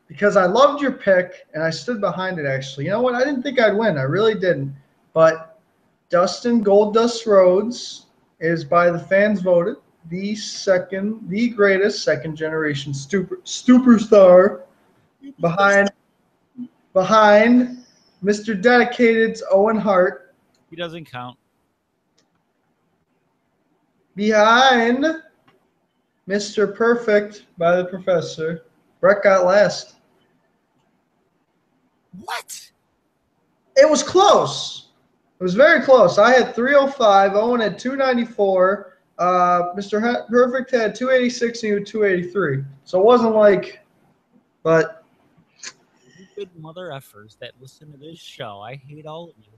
because I loved your pick and I stood behind it. Actually, you know what? I didn't think I'd win. I really didn't. But Dustin Goldust Rhodes is, by the fans voted, the greatest second generation superstar behind Mr. Dedicated's Owen Hart He doesn't count. Behind Mr. Perfect by the Professor, Brett got last. What? It was close. It was very close. I had 305. Owen had 294. Mr. Perfect had 286 and you had 283. So it wasn't like, but You good mother effers that listen to this show. I hate all of you.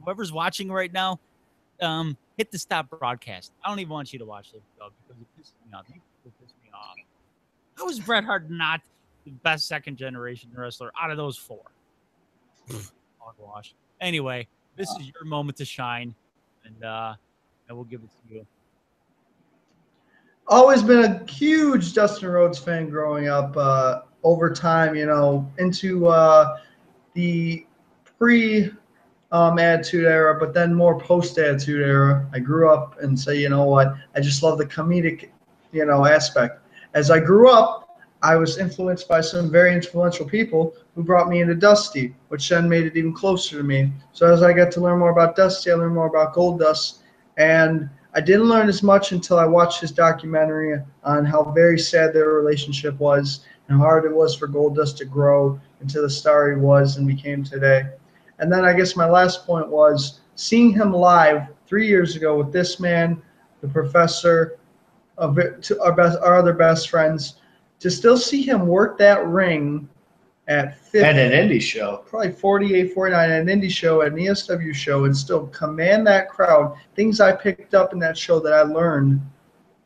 Whoever's watching right now, hit the stop broadcast. I don't even want you to watch this show because it pisses me off. You people piss me off. How is Bret Hart not the best second generation wrestler out of those four? Hogwash. Anyway, this is your moment to shine, and I will give it to you. always been a huge Dustin Rhodes fan growing up. Over time, into the pre Attitude Era, but then more post Attitude Era. I grew up and say, you know what? I just love the comedic, aspect. As I grew up, I was influenced by some very influential people who brought me into Dusty, which then made it even closer to me. So as I got to learn more about Dusty, I learned more about Goldust, and I didn't learn as much until I watched his documentary on how very sad their relationship was and how hard it was for Goldust to grow into the star he was and became today. And then I guess my last point was seeing him live 3 years ago with this man, the Professor, our other best friends, to still see him work that ring at 50, And an indie show. probably 48, 49 at an indie show, at an ESW show, and still command that crowd. Things I picked up in that show that I learned.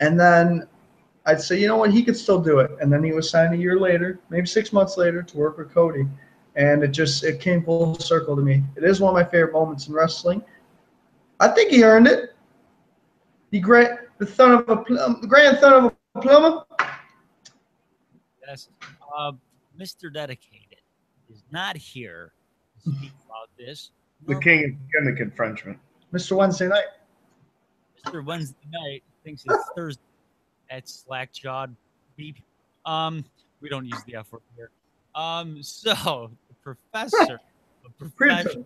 And then I'd say, you know what, he could still do it. And then he was signed a year later, maybe 6 months later, to work with Cody. And it came full circle to me. It is one of my favorite moments in wrestling. I think he earned it. The grandson of a plumber. Yes. Mr. Dedicated is not here to speak about this. The king of gimmick infringement. Mr. Wednesday Night. Mr. Wednesday Night thinks it's Thursday at Slackjawed Beep. We don't use the F word here. So the professor of professional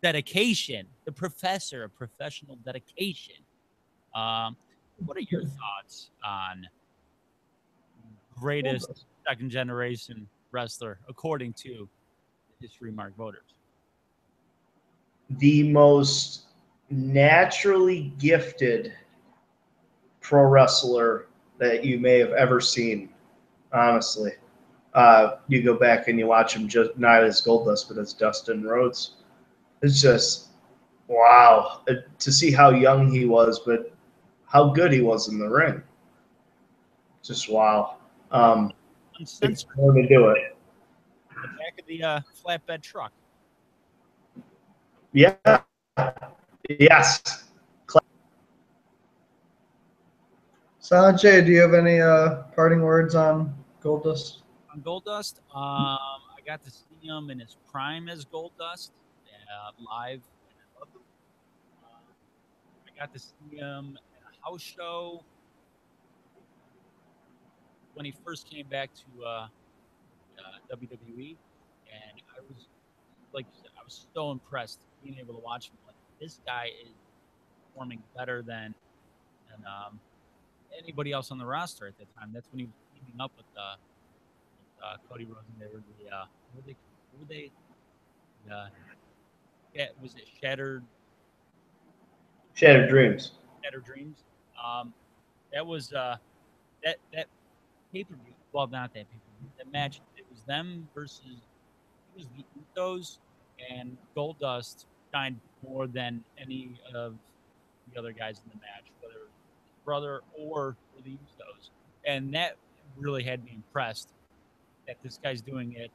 dedication, the professor of professional dedication. What are your thoughts on greatest second generation wrestler according to the History Mark voters? The most naturally gifted pro wrestler that you may have ever seen, honestly. You go back and you watch him just not as Goldust, but as Dustin Rhodes. It's just, wow. To see how young he was, but how good he was in the ring. Just wow. Uncensored. Going to do it. The back of the flatbed truck. Yeah. Yes. Silent J, do you have any parting words on Goldust? On Goldust, I got to see him in his prime as Goldust live, and I loved him. I got to see him at a house show when he first came back to WWE, and I was, like you said, I was so impressed being able to watch him. Like, this guy is performing better than anybody else on the roster at that time. That's when he was teaming up with Cody Rhodes, and they were who were they? Was it Shattered Dreams. Shattered Dreams? That was that pay-per-view. Well, not that pay-per-view. That match. It was them versus it was the Usos, and Goldust shined more than any of the other guys in the match, whether it was his brother or the Usos. And that really had me impressed that this guy's doing it,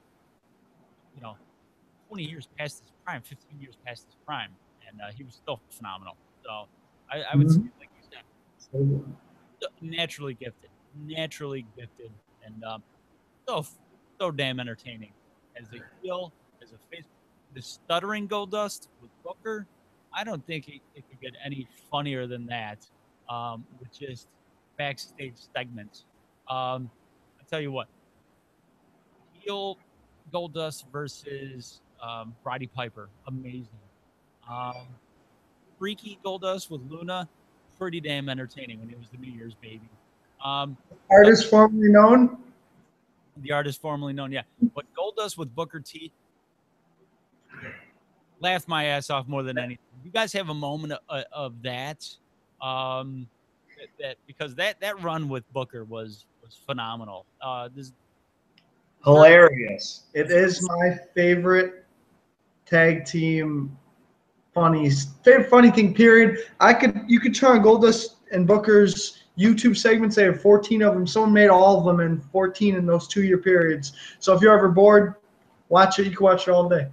20 years past his prime, 15 years past his prime, and he was still phenomenal. So I would say, like you said, naturally gifted, and so damn entertaining. As a heel, as a face, the stuttering Goldust with Booker, I don't think it could get any funnier than that, with just backstage segments. I'll tell you what, heel Goldust versus Roddy Piper, amazing. Freaky Goldust with Luna, pretty damn entertaining when it was the New Year's baby. Artist formerly known. The artist formerly known, yeah. But Goldust with Booker T, laughed my ass off more than anything. You guys have a moment of that, because that run with Booker was phenomenal. Hilarious. It is my favorite tag team favorite funny thing, period. You could turn on Goldust and Booker's YouTube segments. They have 14 of them. Someone made all of them in 14 in those 2-year periods. So if you're ever bored, watch it. You can watch it all day.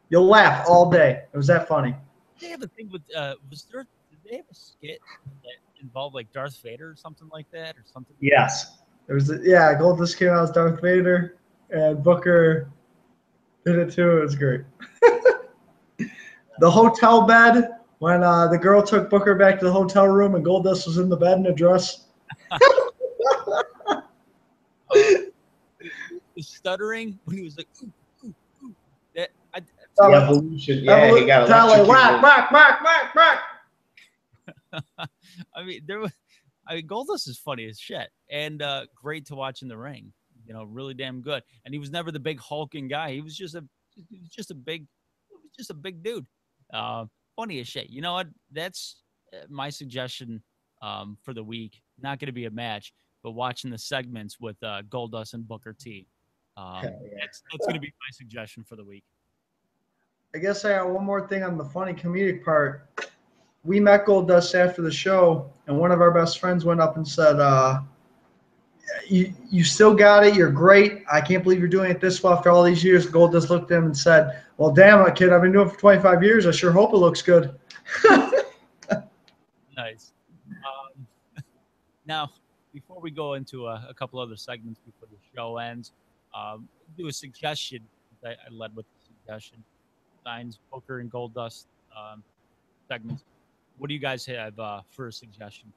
You'll laugh all day. It was that funny. They have a thing with did they have a skit that involved like Darth Vader or something like that, or something? Yes. Goldust came out as Darth Vader, and Booker did it too. It was great. The hotel bed, when the girl took Booker back to the hotel room and Goldust was in the bed in a dress. The stuttering when he was like, ooh, ooh, ooh. The evolution. Yeah, he got electrocuted. Whack. I mean, Goldust is funny as shit and great to watch in the ring. You know, really damn good. And he was never the big hulking guy. He was just a big dude. Funny as shit. You know what? That's my suggestion for the week. Not going to be a match, but watching the segments with Goldust and Booker T. That's going to be my suggestion for the week. I guess I got one more thing on the funny comedic part. We met Goldust after the show, and one of our best friends went up and said, you still got it. You're great. I can't believe you're doing it this well after all these years. Goldust looked at him and said, well, damn it, kid. I've been doing it for 25 years. I sure hope it looks good. Nice. Now, before we go into a couple other segments before the show ends, do a suggestion. I led with the suggestion. Signs, Booker and Goldust segments. What do you guys have for a suggestion?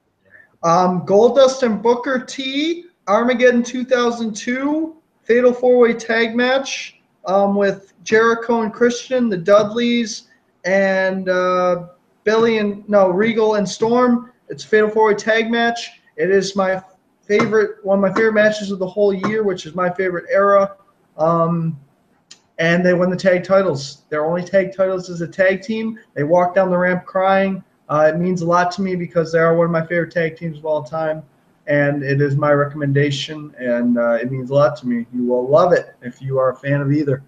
Goldust and Booker T, Armageddon 2002, Fatal 4-Way Tag Match with Jericho and Christian, the Dudleys, and Regal and Storm. It's a Fatal 4-Way Tag Match. It is one of my favorite matches of the whole year, which is my favorite era. And they won the tag titles. Their only tag titles as a tag team. They walked down the ramp crying. It means a lot to me because they are one of my favorite tag teams of all time. And it is my recommendation, and it means a lot to me. You will love it if you are a fan of either.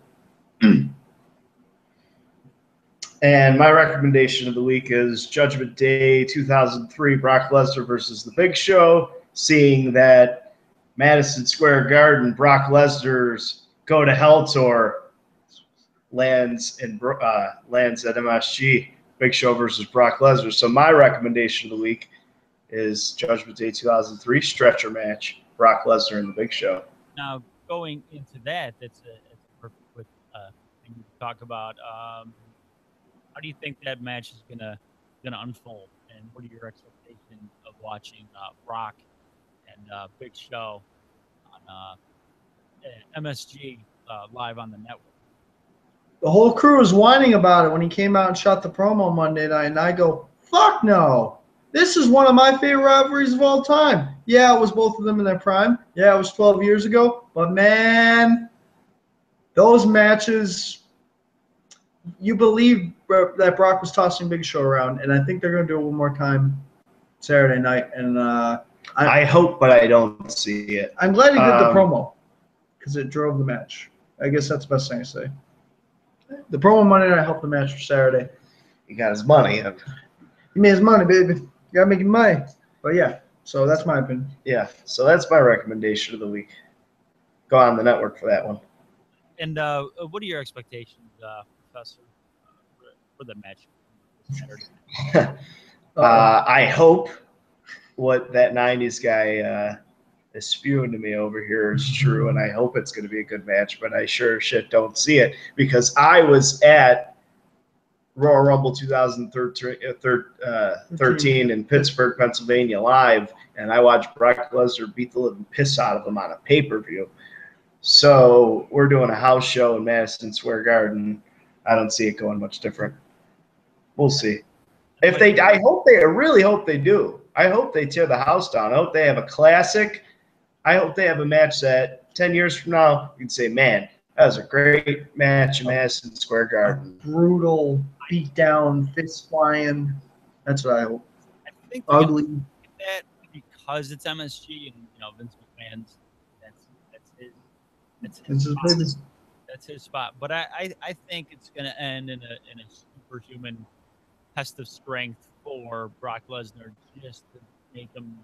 And my recommendation of the week is Judgment Day 2003, Brock Lesnar versus The Big Show. Seeing that Madison Square Garden, Brock Lesnar's Go to Hell tour lands at MSG. Big Show versus Brock Lesnar. So my recommendation of the week is Judgment Day 2003 stretcher match, Brock Lesnar and the Big Show. Now, going into that, that's a perfect thing to talk about. How do you think that match is gonna unfold, and what are your expectations of watching Brock and Big Show on MSG live on the network? The whole crew was whining about it when he came out and shot the promo Monday night, and I go, fuck no. This is one of my favorite rivalries of all time. Yeah, it was both of them in their prime. Yeah, it was 12 years ago. But, man, those matches, you believe that Brock was tossing Big Show around, and I think they're going to do it one more time Saturday night. And I hope, but I don't see it. I'm glad he did the promo because it drove the match. I guess that's the best thing to say. The promo Monday night helped the match for Saturday. He got his money. He made his money, baby. You got to make your money. But, yeah, so that's my opinion. Yeah, so that's my recommendation of the week. Go on the network for that one. And what are your expectations, Professor, for the match Saturday? I hope what that 90s guy is spewing to me over here is true, and I hope it's going to be a good match, but I sure shit don't see it because I was at Royal Rumble 2013 in Pittsburgh, Pennsylvania live, and I watched Brock Lesnar beat the living piss out of him on a pay-per-view. So we're doing a house show in Madison Square Garden I don't see it going much different. We'll see. I really hope they do. I hope they tear the house down. I hope they have a classic. I hope they have a match that 10 years from now you can say, man, that was a great match in Madison Square Garden. Brutal, beat down, fists flying. That's what I hope. I think Ugly. that because it's MSG and Vince McMahon's that's his spot. But I think it's going to end in a superhuman test of strength for Brock Lesnar, just to make him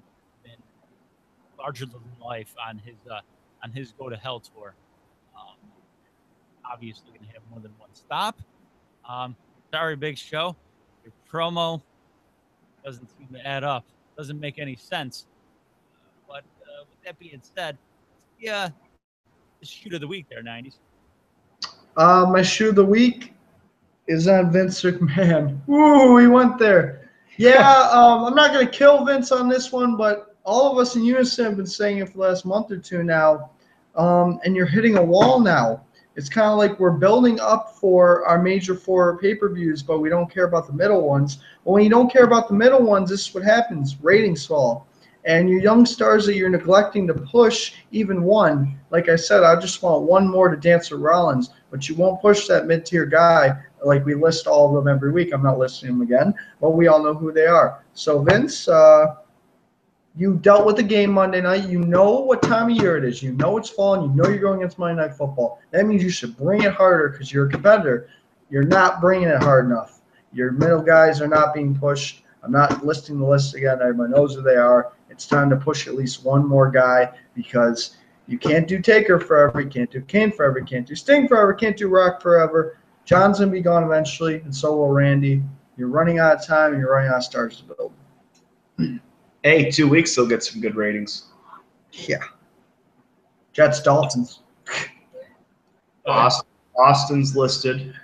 larger than life on his go to hell tour. Obviously going to have more than one stop. Sorry, Big Show, your promo doesn't seem to add up. Doesn't make any sense. But with that being said, yeah, the shoot of the week there, 90s. My shoe of the week is on Vince McMahon. Ooh, he went there. Yeah, I'm not going to kill Vince on this one, but all of us in unison have been saying it for the last month or two now, and you're hitting a wall now. It's kind of like we're building up for our major four pay-per-views, but we don't care about the middle ones. Well, when you don't care about the middle ones, this is what happens. Ratings fall. And your young stars that you're neglecting to push even one, like I said, I just want one more to dance with Rollins, but you won't push that mid-tier guy like we list all of them every week. I'm not listing them again, but we all know who they are. So, Vince, you dealt with the game Monday night. You know what time of year it is. You know it's fall, and you know you're going against Monday Night Football. That means you should bring it harder because you're a competitor. You're not bringing it hard enough. Your middle guys are not being pushed. I'm not listing the list again. Everyone knows who they are. It's time to push at least one more guy because you can't do Taker forever. You can't do Kane forever. You can't do Sting forever. Can't do Rock forever. John's going to be gone eventually, and so will Randy. You're running out of time, and you're running out of stars to build. Hey, 2 weeks they'll get some good ratings. Yeah. Jets, Dolphins. Austin's listed.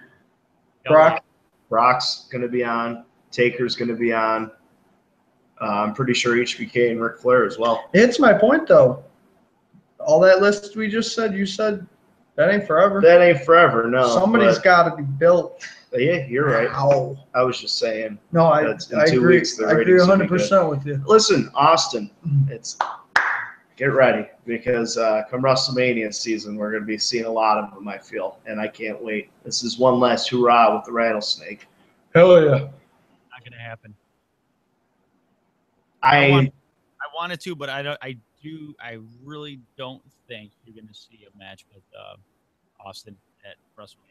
Brock's going to be on. Taker's going to be on. I'm pretty sure HBK and Ric Flair as well. It's my point, though. All that list we just said, you said that ain't forever. That ain't forever, no. Somebody's got to be built. Yeah, you're right. Ow. I was just saying. No, I agree. I agree 100% with you. Listen, Austin, get ready because come WrestleMania season, we're going to be seeing a lot of them, I feel, and I can't wait. This is one last hurrah with the rattlesnake. Hell yeah. Not going to happen. I wanted to, but I really don't think you're going to see a match with Austin at WrestleMania.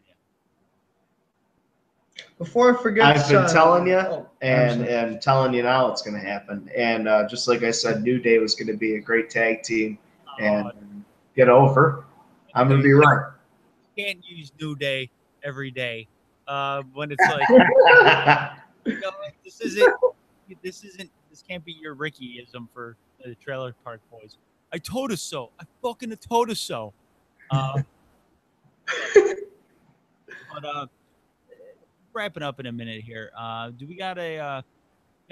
Before I forget, I've been telling you, and telling you now it's going to happen. And just like I said, New Day was going to be a great tag team, and get over. I'm going to be right. You can't use New Day every day when it's like this can't be your Rickyism for the Trailer Park Boys. I told us so. I fucking told us so. But wrapping up in a minute here. Do we got a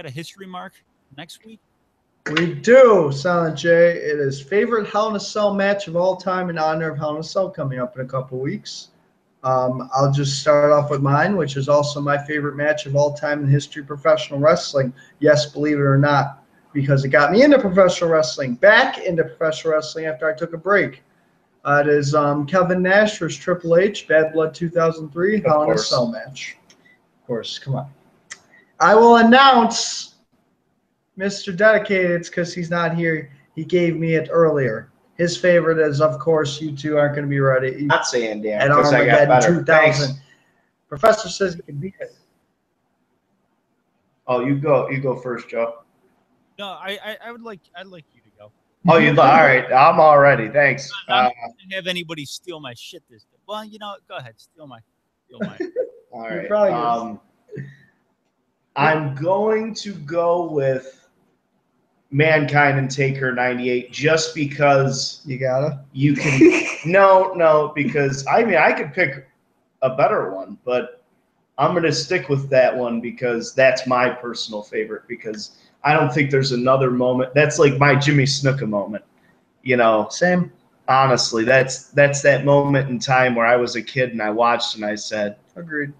history mark next week? We do, Silent J. It is favorite Hell in a Cell match of all time in honor of Hell in a Cell coming up in a couple weeks. I'll just start off with mine, which is also my favorite match of all time in history of professional wrestling. Yes, believe it or not, because it got me into professional wrestling, back into professional wrestling after I took a break. It is Kevin Nash versus Triple H, Bad Blood 2003, Hell in a Cell match. Of course, come on. I will announce Mr. Dedicated because he's not here. He gave me it earlier. His favorite is, of course, you two aren't going to be ready. Not saying Dan, at because I got better. 2000. Thanks. Professor says he can beat it. Oh, you go first, Joe. No, I'd like you to go. Oh, all right. I'm all ready. Thanks. I'm not going to have anybody steal my shit this day. Well, go ahead. Steal my. All right. I'm going to go with Mankind and Taker 98 just because you gotta. You can no, because I could pick a better one, but I'm gonna stick with that one because that's my personal favorite because I don't think there's another moment. That's like my Jimmy Snuka moment. Same. Honestly, that's that moment in time where I was a kid and I watched and I said, Agreed.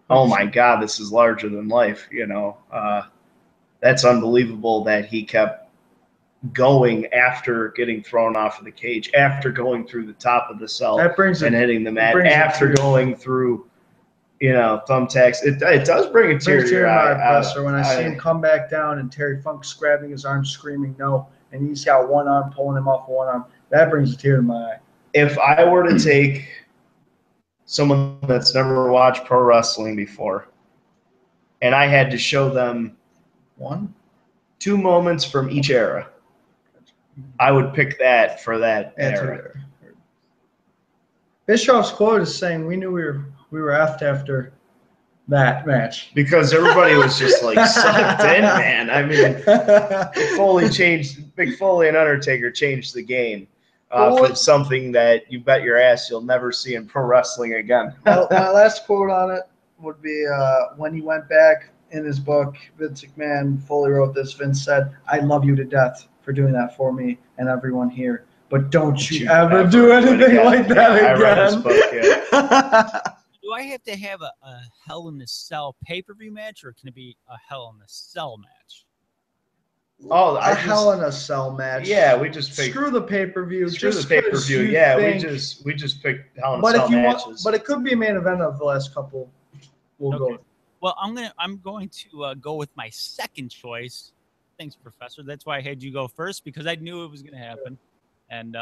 "Oh my God, this is larger than life." That's unbelievable that he kept going after getting thrown off of the cage, after going through the top of the cell That brings and it. hitting the mat, brings a after tear. going through, thumbtacks. It does bring a tear Brings to your tear in my eye, eye. Professor, when I see him come back down and Terry Funk's grabbing his arm, screaming no, and he's got one arm pulling him off one arm. That brings a tear to my eye. If I were to take someone that's never watched pro wrestling before, and I had to show them One. 2 moments from each era, I would pick that for that era. Bischoff's quote is saying, "We knew we were effed after that match." Because everybody was just like sucked in, man. I mean, Big Foley and Undertaker changed the game from something that you bet your ass you'll never see in pro wrestling again. Well, my last quote on it would be when he went back in his book, Vince McMahon fully wrote this. Vince said, "I love you to death for doing that for me and everyone here, but don't you ever do anything like that again." I read his book, yeah. Do I have to have a Hell in a Cell pay-per-view match, or can it be a Hell in a Cell match? Oh, a Hell in a Cell match. Yeah, we just picked. Screw the pay-per-view. Screw just the pay-per-view. Yeah, we just picked Hell in a Cell matches. But it could be a main event of the last couple. We'll go. Well, I'm going to go with my second choice. Thanks, Professor. That's why I had you go first, because I knew it was going to happen. And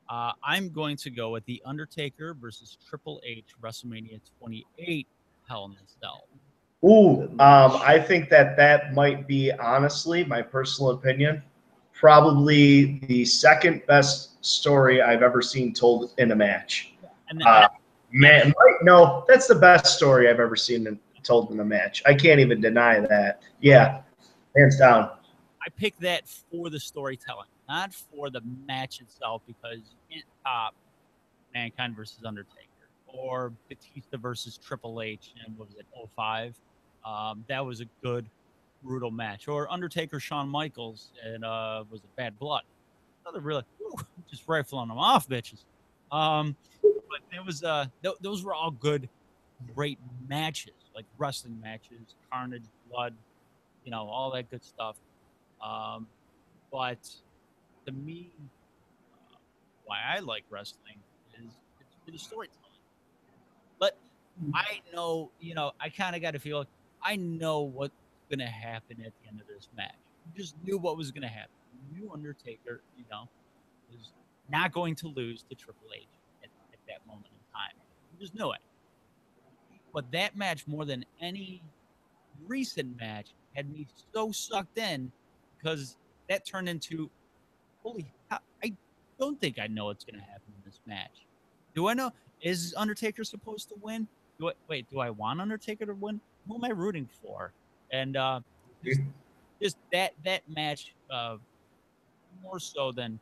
I'm going to go with The Undertaker versus Triple H, WrestleMania 28, Hell in a Cell. Ooh, I think that might be, honestly, my personal opinion, probably the second best story I've ever seen told in a match. And no, that's the best story I've ever seen told in a match. I can't even deny that. Yeah, hands down. I picked that for the storytelling, not for the match itself, because you can't top Mankind versus Undertaker or Batista versus Triple H and what was it, 05? That was a good, brutal match. Or Undertaker, Shawn Michaels, and was it Bad Blood? Another really, just rifling them off, bitches. But there was those were all good, great matches, like wrestling matches, carnage, blood, all that good stuff. But to me, why I like wrestling is it's for the storytelling. But I know, I kind of got to feel like I know what's going to happen at the end of this match. You just knew what was going to happen. You knew Undertaker, was not going to lose to Triple H at that moment in time. You just knew it. But that match, more than any recent match, had me so sucked in because that turned into, holy hell, I don't think I know what's going to happen in this match. Do I know? Is Undertaker supposed to win? Do I want Undertaker to win? Who am I rooting for? And just that match, more so than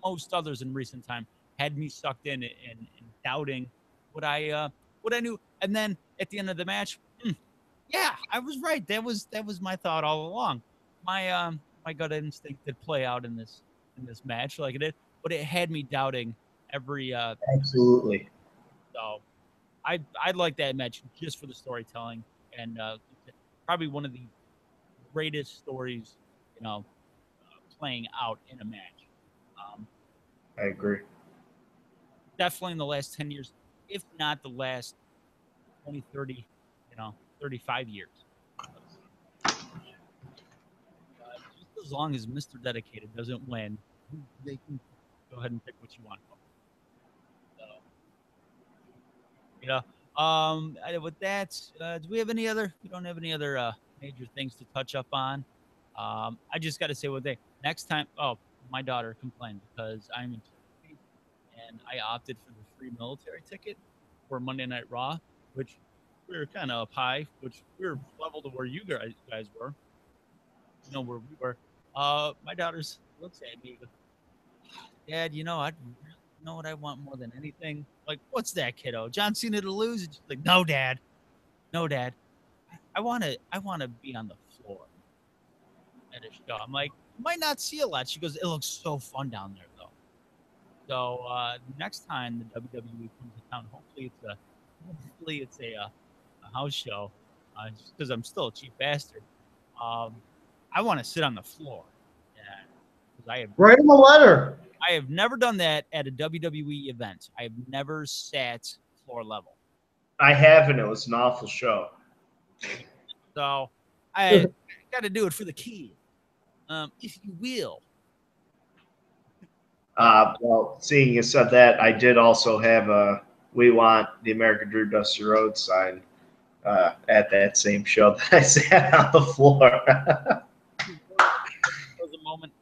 most others in recent time, had me sucked in and doubting what I knew. And then at the end of the match, yeah, I was right. That was my thought all along. My gut instinct did play out in this match like it did, but it had me doubting every. Absolutely. So, I like that match just for the storytelling and probably one of the greatest stories, playing out in a match. I agree. Definitely in the last 10 years, if not the last 20, 30, 35 years. Just as long as Mr. Dedicated doesn't win, they can go ahead and pick what you want. So, with that, do we have any other? We don't have any other major things to touch up on. I just got to say one thing. Next time, my daughter complained because I'm in Turkey and I opted for the free military ticket for Monday Night Raw, which we were kind of up high, which we were level to where you guys were. Where we were. My daughter looks at me with, Dad, I know what I want more than anything. Like, what's that, kiddo? John Cena to lose? And she's like, no, Dad. I want to be on the floor at a show. I'm like, you might not see a lot. She goes, it looks so fun down there, though. So next time the WWE comes to town, hopefully it's a house show, because I'm still a cheap bastard. I want to sit on the floor. Yeah, 'cause Write him a letter. I have never done that at a WWE event. I have never sat floor level. I haven't. It was an awful show. So I got to do it for the kid, if you will. Well, seeing you said that, I did also have a "We Want the American Dream Dusty Rhodes" sign at that same show that I sat on the floor. That was a moment.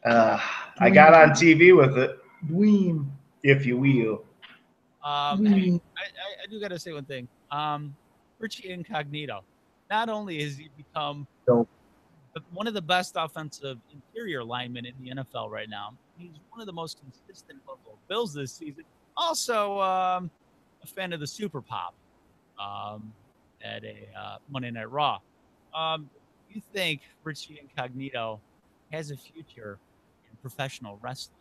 I got on TV with it, Dweem. if you will. Hey, I do got to say one thing. Richie Incognito, not only has he become one of the best offensive interior linemen in the NFL right now, he's one of the most consistent Buffalo Bills this season. Also, a fan of the Super Pop at a Monday Night Raw. You think Richie Incognito has a future in professional wrestling?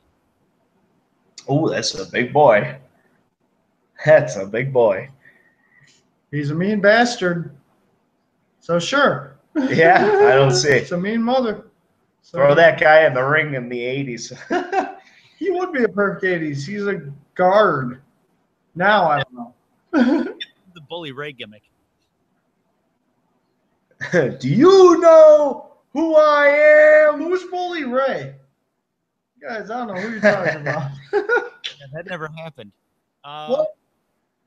Oh, that's a big boy. That's a big boy. He's a mean bastard. So sure. Yeah, I don't see. It's a mean mother. So Throw that guy in the ring in the 80s. He would be a perfect 80s. He's a guard. Now I don't know. The Bully Ray gimmick. Do you know who I am? Who's Bully Ray? Guys, I don't know who you're talking about. Yeah, that never happened. What?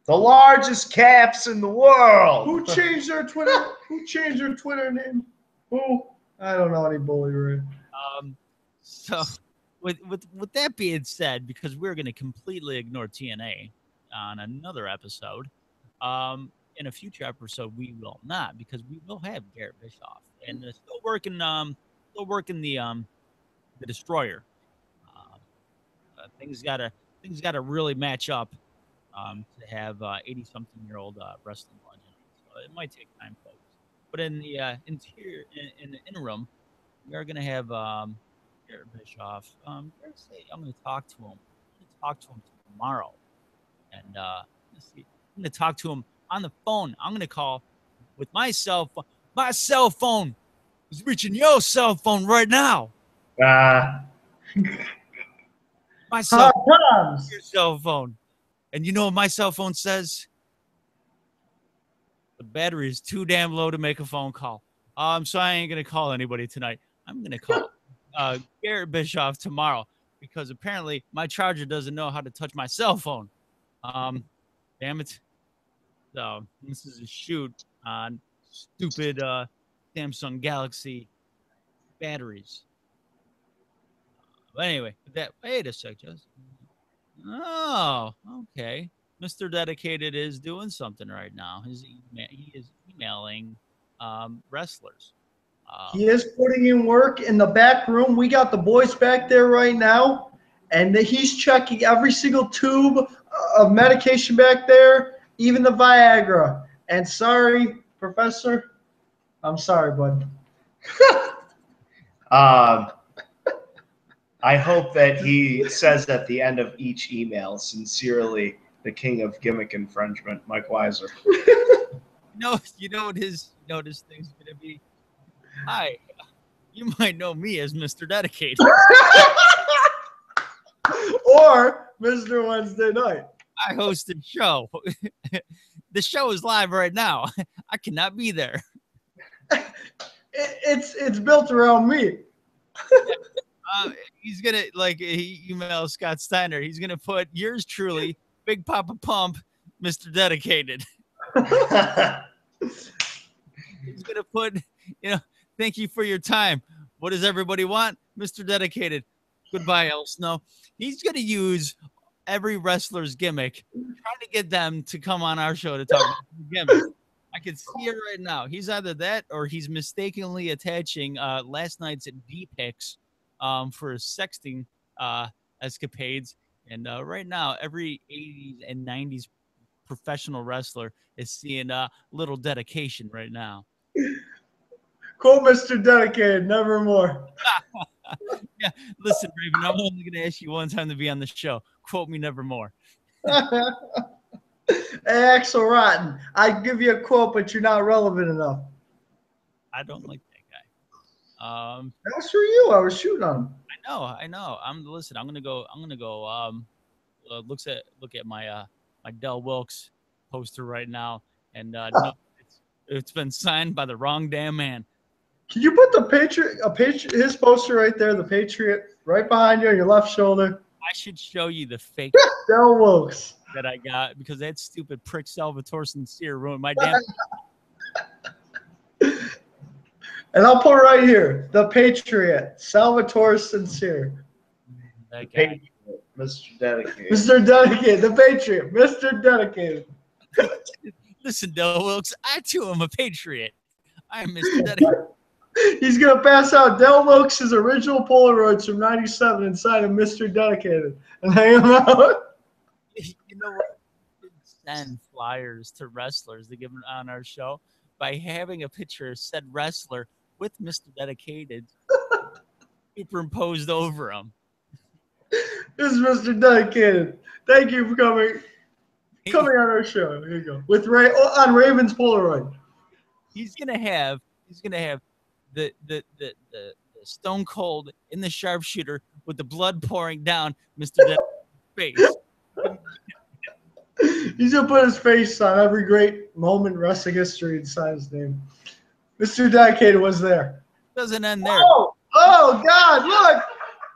The largest caps in the world. Who changed their Twitter? Who changed their Twitter name? Who? I don't know any Bully Ray. So with that being said, because we're going to completely ignore TNA on another episode, in a future episode we will not, because we will have Garrett Bischoff and still working the Destroyer. Things gotta really match up to have 80-something-year-old wrestling legend. So it might take time, folks. But in the in the interim, we are gonna have Garrett Bischoff. I'm gonna talk to him. I'm gonna talk to him tomorrow, and let's see. I'm gonna talk to him on the phone. I'm gonna call with my cell phone. My cell phone is reaching your cell phone right now. My cell phone is your cell phone. And you know what my cell phone says? The battery is too damn low to make a phone call. So I ain't going to call anybody tonight. I'm going to call Garrett Bischoff tomorrow, because apparently my charger doesn't know how to touch my cell phone. Damn it. So this is a shoot on stupid Samsung Galaxy batteries. But anyway, wait a sec, Justin. Oh, okay. Mr. Dedicated is doing something right now. He is emailing wrestlers. He is putting in work in the back room. We got the boys back there right now, and he's checking every single tube of medication back there, even the Viagra. And sorry, Professor. I'm sorry, bud. I hope that he says at the end of each email, "Sincerely, the king of gimmick infringement, Mike Weiser." You know what his thing's gonna be? Hi, you might know me as Mr. Dedicated. Or Mr. Wednesday Night. I host a show. The show is live right now. I cannot be there. It's built around me. He's gonna, like, he emails Scott Steiner. He's gonna put yours truly, Big Papa Pump, Mr. Dedicated. He's gonna put, thank you for your time. What does everybody want? Mr. Dedicated. Goodbye, El Snow. He's gonna use every wrestler's gimmick, trying to get them to come on our show to talk about gimmicks. I can see it right now. He's either that or he's mistakenly attaching last night's D-pics for his sexting escapades. And right now, every 80s and 90s professional wrestler is seeing a little dedication right now. Quote Mr. Dedicated, nevermore. Yeah, listen, Raven, I'm only going to ask you one time to be on the show. Quote me nevermore. Hey, Axel Rotten, I give you a quote, but you're not relevant enough. I don't like that guy. That was for you. I was shooting on him. I know. Listen. I'm gonna go. Look at my my Del Wilkes poster right now, and no, it's been signed by the wrong damn man. Can you put his poster right there, the Patriot, right behind you on your left shoulder? I should show you the fake Del Wilkes. that I got because that stupid prick Salvatore Sincere ruined my damn. And I'll put right here, the Patriot, Salvatore Sincere. That guy. Mr. Dedicated. Mr. Dedicated, the Patriot, Mr. Dedicated. Listen, Del Wilkes, I too am a patriot. I am Mr. Dedicated. He's going to pass out Del Wilkes' original Polaroids from 97 inside of Mr. Dedicated and hang them out. You know what? We did send flyers to wrestlers to give them on our show by having a picture of said wrestler with Mr. Dedicated superimposed over him. This is Mr. Dedicated. Thank you for coming on our show. Here you go. With on Raven's Polaroid. He's gonna have the Stone Cold in the sharpshooter with the blood pouring down Mr. Dedicated's face. He's gonna put his face on every great moment in wrestling history and sign his name. Mr. Dedicated was there. Doesn't end there. Oh God, look!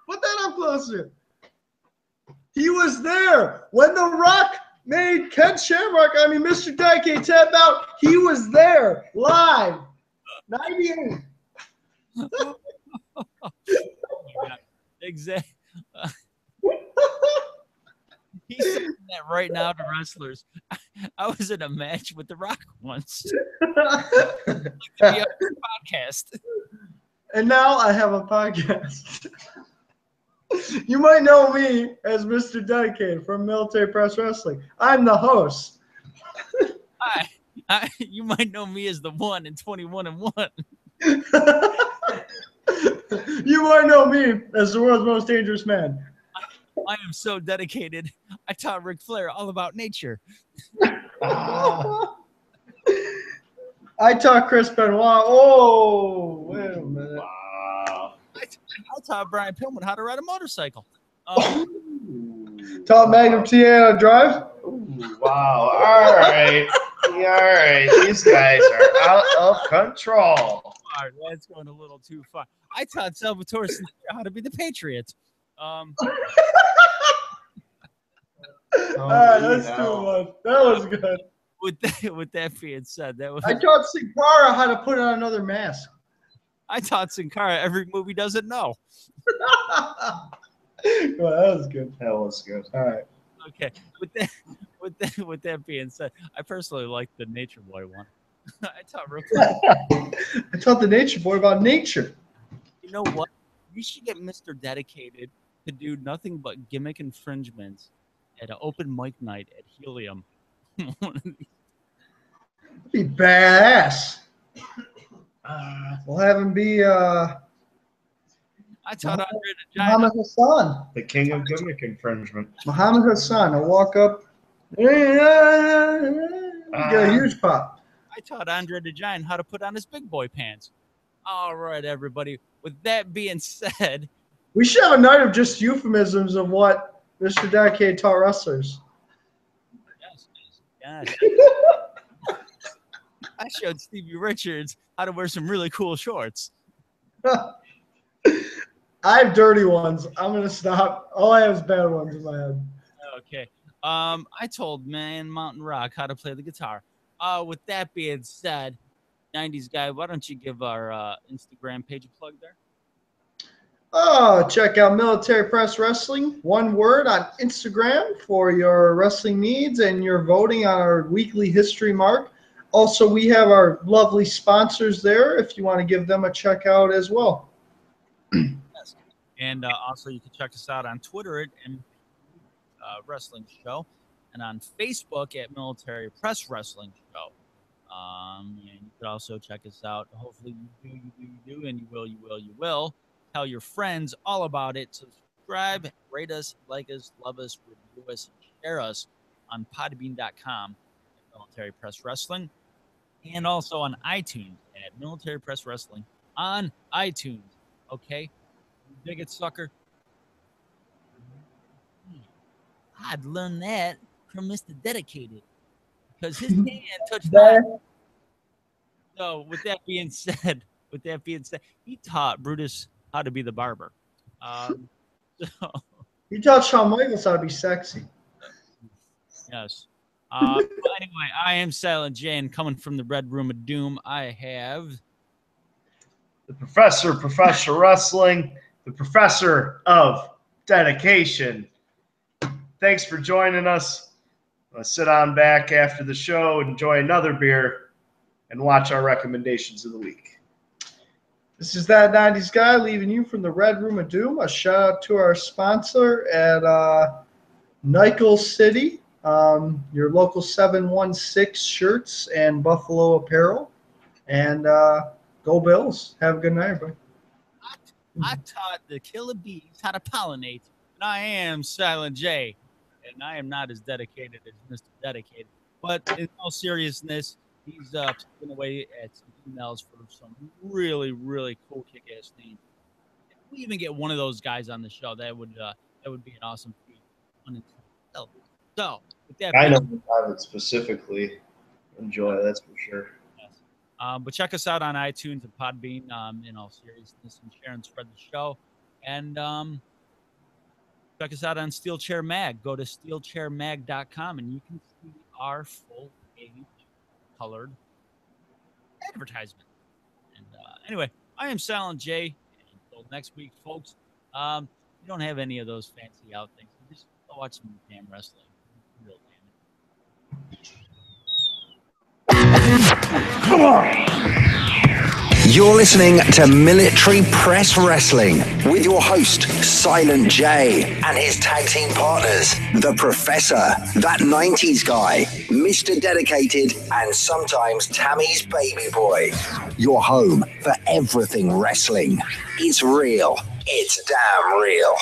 Put that up closer. He was there when The Rock made Mr. Dedicated tap out. He was there live. 98. Oh my God. Exactly. He's saying that right now to wrestlers. I was in a match with The Rock once. Podcast. And now I have a podcast. You might know me as Mr. Dedicated from Military Press Wrestling. I'm the host. Hi. You might know me as the 1 in 21 and 1. You might know me as the world's most dangerous man. I am so dedicated. I taught Ric Flair all about nature. I taught Chris Benoit. Oh, wait a minute. Wow. I taught Brian Pillman how to ride a motorcycle. Taught Magnum TA how to drive. Ooh, wow. All right. All right. These guys are out of control. All right, that's going a little too far. I taught Salvatore Sincere how to be the Patriots. All right, that's too much. That was good. With that being said, I taught Sin Cara how to put on another mask. I taught Sin Cara every move he doesn't know. Well, that was good. That was good. All right. Okay. With that being said, I personally like the Nature Boy one. I taught real quick. I taught the Nature Boy about nature. You know what? We should get Mr. Dedicated to do nothing but gimmick infringements at an open mic night at Helium. Be badass. We'll have him be I taught Andre the Giant. Muhammad Hassan. The king of gimmick infringement. Muhammad Hassan. I'll walk up. Get a huge pop. I taught Andre the Giant how to put on his big boy pants. All right, everybody. With that being said, We should have a night of just euphemisms of what Mr. Dedicated taught wrestlers. yes. I showed Stevie Richards how to wear some really cool shorts. I have dirty ones. I'm going to stop. All I have is bad ones in my head. Okay. I told Man Mountain Rock how to play the guitar. With that being said, 90s guy, why don't you give our Instagram page a plug there? Oh, check out Military Press Wrestling, one word, on Instagram for your wrestling needs and your voting on our weekly history mark. Also, we have our lovely sponsors there if you want to give them a check out as well. Yes. And also, you can check us out on Twitter at Wrestling Show and on Facebook at Military Press Wrestling Show. And you can also check us out. Hopefully, you do, and you will. Tell your friends all about it. Subscribe, rate us, like us, love us, review us, and share us on podbean.com at Military Press Wrestling, and also on iTunes at Military Press Wrestling on iTunes. Okay? You dig it, sucker? I'd learn that from Mr. Dedicated because his hand touched that. So with that being said, he taught Brutus how to be the barber. So, You taught Shawn Michaels how to be sexy. yes. But anyway, I am Silent J, and coming from the Red Room of Doom, I have The Professor Wrestling, the Professor of Dedication. Thanks for joining us. Let's sit on back after the show, enjoy another beer, and watch our recommendations of the week. This is That 90s Guy leaving you from the Red Room of Doom. A shout out to our sponsor at Nichols City, your local 716 shirts and Buffalo apparel. And go Bills. Have a good night, everybody. I taught the killer bees how to pollinate, and I am Silent J, and I am not as dedicated as Mr. Dedicated. But in all seriousness, he's taking away at some emails for some really, really cool kick-ass names. If we even get one of those guys on the show, that would be an awesome feat. So, with that, I know I would specifically enjoy, that's for sure. yes. But check us out on iTunes and Podbean. In all seriousness, and share and spread the show. And check us out on Steel Chair Mag. Go to steelchairmag.com and you can see our full page colored advertisement. And anyway, I am Silent J. Until next week, folks. You don't have any of those fancy out things. Just go watch some damn wrestling. Real damn it. You're listening to Military Press Wrestling with your host, Silent J, and his tag team partners, The Professor, That 90s Guy, Mr. Dedicated, and sometimes Tammy's Baby Boy. Your home for everything wrestling. It's real. It's damn real.